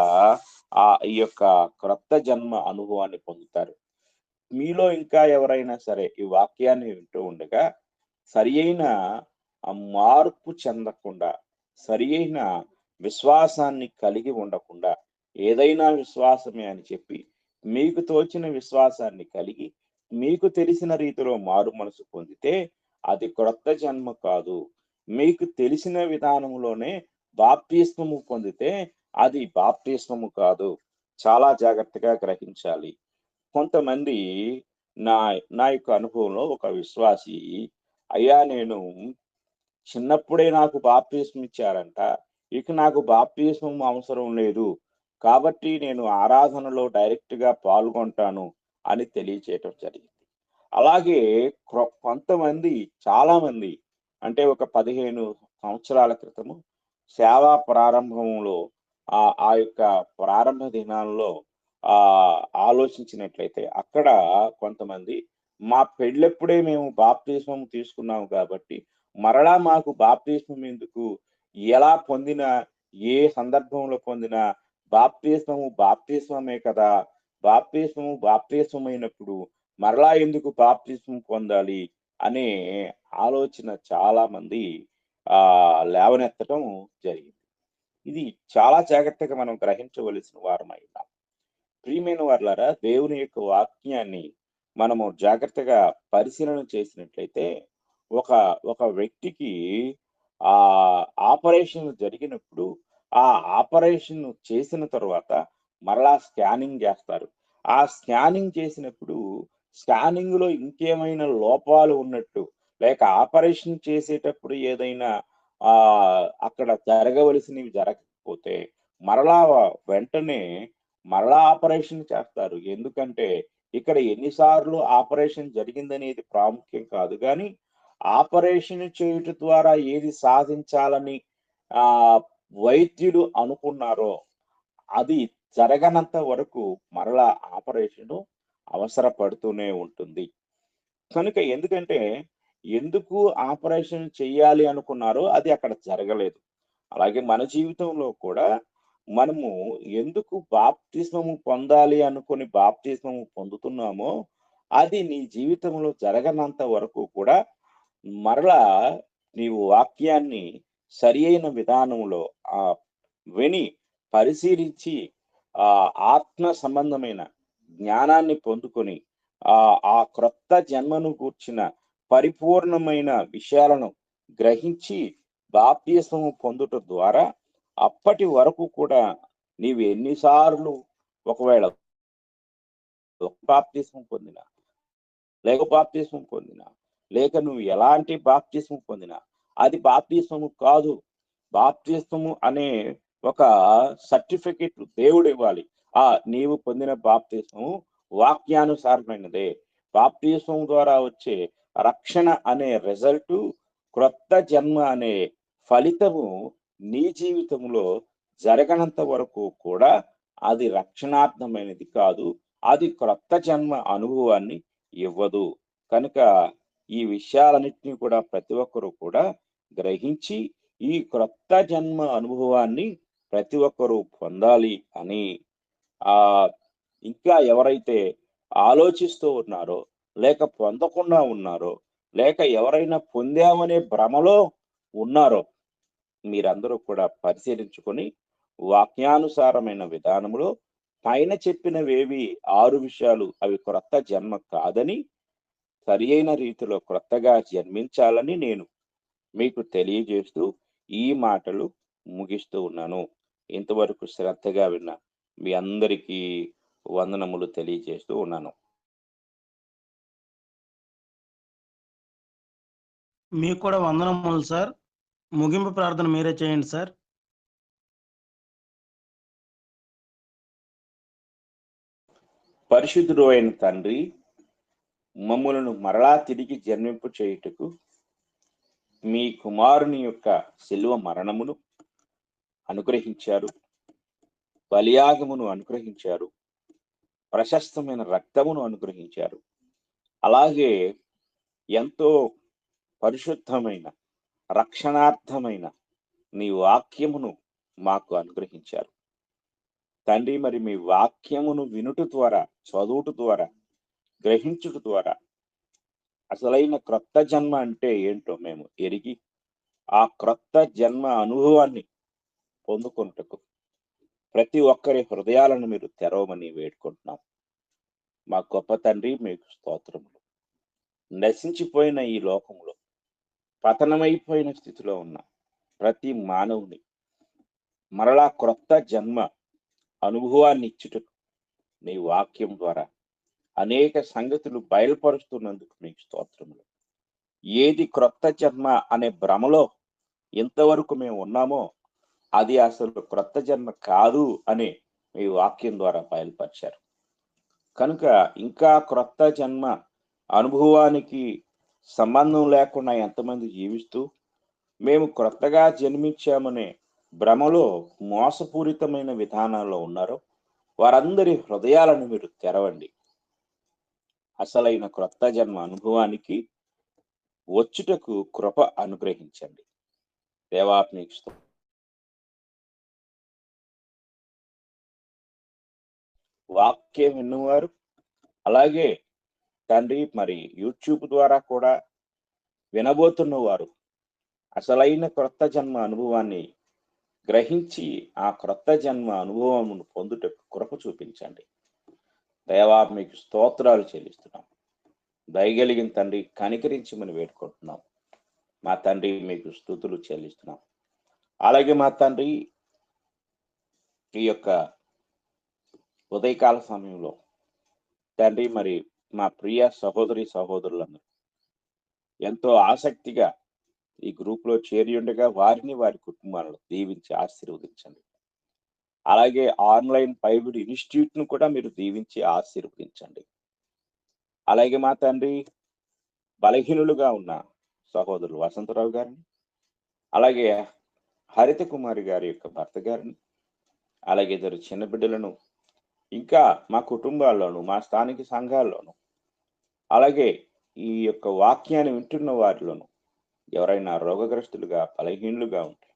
ఈ యొక్క క్రొత్త జన్మ అనుభవాన్ని పొందుతారు. మీలో ఇంకా ఎవరైనా సరే ఈ వాక్యాన్ని వింటూ ఉండగా సరి అయిన మార్పు చెందకుండా, సరి అయిన విశ్వాసాన్ని కలిగి ఉండకుండా, ఏదైనా విశ్వాసమే అని చెప్పి మీకు తోచిన విశ్వాసాన్ని కలిగి మీకు తెలిసిన రీతిలో మారు మనసు పొందితే అది క్రొత్త జన్మ కాదు. మీకు తెలిసిన విధానంలోనే బాప్తిస్మము పొందితే అది బాప్తిస్మము కాదు. చాలా జాగ్రత్తగా గ్రహించాలి. కొంతమంది నా యొక్క అనుభవంలో ఒక విశ్వాసి, అయ్యా నేను చిన్నప్పుడే నాకు బాప్తిస్మం ఇచ్చారంట, ఇక నాకు బాప్తిస్మం అవసరం లేదు, కాబట్టి నేను ఆరాధనలో డైరెక్ట్ గా పాల్గొంటాను అని తెలియచేయటం జరిగింది. అలాగే కొంతమంది, చాలా మంది అంటే ఒక 15 సంవత్సరాల క్రితము సేవా ప్రారంభంలో ఆ యొక్క ప్రారంభ దినాల్లో ఆలోచించినట్లయితే అక్కడ కొంతమంది మా పెళ్ళెప్పుడే మేము బాప్తిస్మం తీసుకున్నాము కాబట్టి మరలా మాకు బాప్తిస్మం ఎందుకు, ఎలా పొందినా, ఏ సందర్భంలో పొందినా బాప్తిస్మమే కదా, బాప్తిస్మమైనప్పుడు మరలా ఎందుకు బాప్తిస్మం పొందాలి అనే ఆలోచన చాలా మంది లేవనెత్తడం జరిగింది. ఇది చాలా జాగ్రత్తగా మనం గ్రహించవలసిన వారమై ఉన్నాం. ప్రియమైన వారులారా, దేవుని యొక్క వాక్యాన్ని మనము జాగ్రత్తగా పరిశీలన చేసినట్లయితే ఒక వ్యక్తికి ఆపరేషన్ జరిగినప్పుడు ఆ ఆపరేషన్ చేసిన తర్వాత మరలా స్కానింగ్ చేస్తారు. ఆ స్కానింగ్ చేసినప్పుడు స్కానింగ్ లో ఇంకేమైనా లోపాలు ఉన్నట్టు, లేక ఆపరేషన్ చేసేటప్పుడు ఏదైనా అక్కడ జరగవలసినవి జరగకపోతే మరలా వెంటనే మరలా ఆపరేషన్ చేస్తారు. ఎందుకంటే ఇక్కడ ఎన్నిసార్లు ఆపరేషన్ జరిగిందనేది ప్రాముఖ్యం కాదు, కానీ ఆపరేషన్ చేయుట ద్వారా ఏది సాధించాలని వైద్యులు అనుకున్నారో అది జరగనంత వరకు మరలా ఆపరేషన్ అవసరపడుతూనే ఉంటుంది. కనుక ఎందుకు ఆపరేషన్ చేయాలి అనుకున్నారో అది అక్కడ జరగలేదు. అలాగే మన జీవితంలో కూడా మనము ఎందుకు బాప్తిస్మము పొందాలి అనుకుని బాప్తిస్మము పొందుతున్నామో అది నీ జీవితంలో జరగనంత వరకు కూడా మరలా నీవు వాక్యాన్ని సరి అయిన విధానంలో విని పరిశీలించి ఆత్మ సంబంధమైన జ్ఞానాన్ని పొందుకొని ఆ క్రొత్త జన్మను కూర్చిన పరిపూర్ణమైన విషయాలను గ్రహించి బాప్తిస్మము పొందుట ద్వారా అప్పటి వరకు కూడా నీవు ఎన్నిసార్లు ఒకవేళ బాప్తిస్మం పొందినా, లేక నువ్వు ఎలాంటి బాప్తిస్మం పొందినా అది బాప్తిస్మము కాదు. బాప్తిస్మము అనే ఒక సర్టిఫికెట్ దేవుడు ఇవ్వాలి. నీవు పొందిన బాప్తిస్మము వాక్యానుసారమైనదే. బాప్తిస్మం ద్వారా వచ్చే రక్షణ అనే రిజల్ట్, క్రొత్త జన్మ అనే ఫలితము నీ జీవితంలో జరగనంత వరకు కూడా అది రక్షణార్థమైనది కాదు, అది క్రొత్త జన్మ అనుభవాన్ని ఇవ్వదు. కనుక ఈ విషయాలన్నింటినీ కూడా ప్రతి ఒక్కరూ కూడా గ్రహించి ఈ క్రొత్త జన్మ అనుభవాన్ని ప్రతి ఒక్కరూ పొందాలి అని ఇంకా ఎవరైతే ఆలోచిస్తూ ఉన్నారో లేక పొందకుండా ఉన్నారో, లేక ఎవరైనా పొందామనే భ్రమలో ఉన్నారో మీరందరూ కూడా పరిశీలించుకొని వాక్యానుసారమైన విధానములో పైన చెప్పినవేవి 6 విషయాలు అవి క్రొత్త జన్మ కాదని, సరి అయిన రీతిలో క్రొత్తగా జన్మించాలని నేను మీకు తెలియజేస్తూ ఈ మాటలు ముగిస్తూ ఉన్నాను. ఇంతవరకు శ్రద్ధగా విన్న మీ అందరికీ వందనములు తెలియజేస్తూ ఉన్నాను. మీకు కూడా వందనములు సార్. ముగింపు ప్రార్థన మీరే చేయండి సార్. పరిశుద్ధుడు అయిన తండ్రి, మమ్ములను మరలా తిరిగి జన్మింపు చేయుటకు మీ కుమారుని యొక్క శిలువ మరణమును అనుగ్రహించారు, బలియాగమును అనుగ్రహించారు, ప్రశస్తమైన రక్తమును అనుగ్రహించారు. అలాగే ఎంతో పరిశుద్ధమైన రక్షణార్థమైన నీ వాక్యమును మాకు అనుగ్రహించారు తండ్రి. మరి మీ వాక్యమును వినుట ద్వారా, చదువుట ద్వారా, గ్రహించుట ద్వారా అసలైన క్రొత్త జన్మ అంటే ఏంటో మేము ఎరిగి ఆ క్రొత్త జన్మ అనుభవాన్ని పొందుకొనుటకు ప్రతి ఒక్కరి హృదయాలను మీరు తెరవమని వేడుకుంటున్నాం. మా గొప్ప తండ్రి, మీకు స్తోత్రములు. నశించిపోయిన ఈ లోకంలో పతనమైపోయిన స్థితిలో ఉన్న ప్రతి మానవుని మరలా క్రొత్త జన్మ అనుభవాన్ని ఇచ్చుటకు నీ వాక్యం ద్వారా అనేక సంగతులు బయలుపరుస్తున్నందుకు మీకు స్తోత్రములు. ఏది క్రొత్త జన్మ అనే భ్రమలో ఇంతవరకు మేము ఉన్నామో అది అసలు క్రొత్త జన్మ కాదు అని మీ వాక్యం ద్వారా బయలుపరిచారు. కనుక ఇంకా క్రొత్త జన్మ అనుభవానికి సంబంధం లేకుండా ఎంతమంది జీవిస్తూ మేము క్రొత్తగా జన్మించామనే భ్రమలో మోసపూరితమైన విధానాల్లో ఉన్నారో వారందరి హృదయాలను మీరు తెరవండి. అసలైన క్రొత్త జన్మ అనుభవానికి వచ్చుటకు కృప అనుగ్రహించండి. దేవా, మీకు స్తోత్రం. వాక్యం విన్నవారు అలాగే తండ్రి మరి యూట్యూబ్ ద్వారా కూడా వినబోతున్న వారు అసలైన క్రొత్త జన్మ అనుభవాన్ని గ్రహించి ఆ క్రొత్త జన్మ అనుభవమును పొందుటకు కృప చూపించండి. దేవా, మీకు స్తోత్రాలు చెల్లిస్తున్నాం. దయగలిగిన తండ్రి, కనికరించమని వేడుకుంటున్నాం. మా తండ్రి, మీకు స్తుతులు చెల్లిస్తున్నాం. అలాగే మా తండ్రి, ఈ యొక్క ఉదయకాల సమయంలో తండ్రి మరి మా ప్రియ సహోదరి సహోదరులందరూ ఎంతో ఆసక్తిగా ఈ గ్రూప్ లో చేరి ఉండగా వారిని వారి కుటుంబాలను దీవించి ఆశీర్వదించండి. అలాగే ఆన్లైన్ బైబిల్ ఇన్స్టిట్యూట్ ను కూడా మీరు దీవించి ఆశీర్వదించండి. అలాగే మా తండ్రి, బలహీనులుగా ఉన్న సహోదరులు వసంతరావు గారిని, అలాగే హరిత కుమారి గారి యొక్క భర్త గారిని, అలాగే ఇద్దరు చిన్న బిడ్డలను, ఇంకా మా కుటుంబాల్లోనూ మా స్థానిక సంఘాల్లోనూ, అలాగే ఈ యొక్క వాక్యాన్ని వింటున్న వారిలోనూ ఎవరైనా రోగగ్రస్తులుగా బలహీనులుగా ఉంటే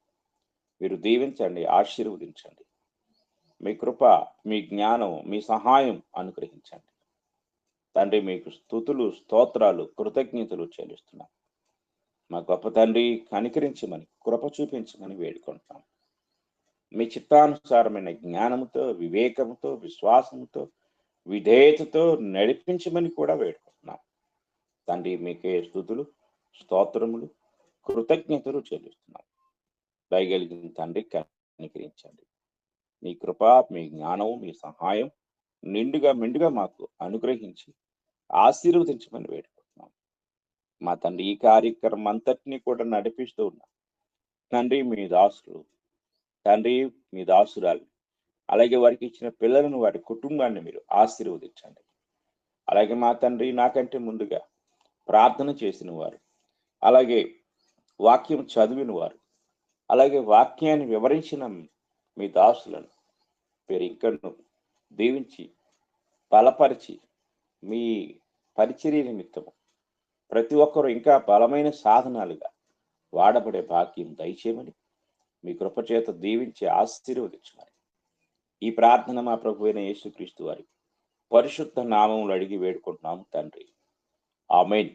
మీరు దీవించండి, ఆశీర్వదించండి. మీ కృప, మీ జ్ఞానం, మీ సహాయం అనుగ్రహించండి. తండ్రి, మీకు స్తుతులు, స్తోత్రాలు, కృతజ్ఞతలు చెల్లిస్తున్నాం. మా గొప్ప తండ్రి, కనికరించమని, కృప చూపించమని వేడుకుంటున్నాం. మీ చిత్తానుసారమైన జ్ఞానముతో, వివేకముతో, విశ్వాసముతో, విధేయతతో నడిపించమని కూడా వేడుకుంటున్నాం. తండ్రి, మీకే స్తుతులు, స్తోత్రములు, కృతజ్ఞతలు చెల్లిస్తున్నాం. దయగలిగిన తండ్రి, కనికరించండి. మీ కృప, మీ జ్ఞానం, మీ సహాయం నిండుగా మెండుగా మాకు అనుగ్రహించి ఆశీర్వదించమని వేడుకుంటున్నాం. మా తండ్రి, ఈ కార్యక్రమం అంతటినీ కూడా నడిపిస్తూ ఉన్నాం. తండ్రి, మీ దాసులు, తండ్రి మీ దాసురాలు, అలాగే వారికి ఇచ్చిన పిల్లలను, వారి కుటుంబాన్ని మీరు ఆశీర్వదించండి. అలాగే మా తండ్రి, నాకంటే ముందుగా ప్రార్థన చేసిన వారు, అలాగే వాక్యం చదివిన వారు, అలాగే వాక్యాన్ని వివరించిన మీ దాసులను మీరు ఇంకను దీవించి బలపరిచి మీ పరిచర్య నిమిత్తము ప్రతి ఒక్కరూ ఇంకా బలమైన సాధనాలుగా వాడబడే భాగ్యం దయచేయమని మీ కృపచేత దీవించి ఆశీర్వదించమని ఈ ప్రార్థన మా ప్రభు అయిన యేసుక్రీస్తు వారి పరిశుద్ధ నామములు అడిగి వేడుకుంటున్నాము తండ్రి. ఆమేన్.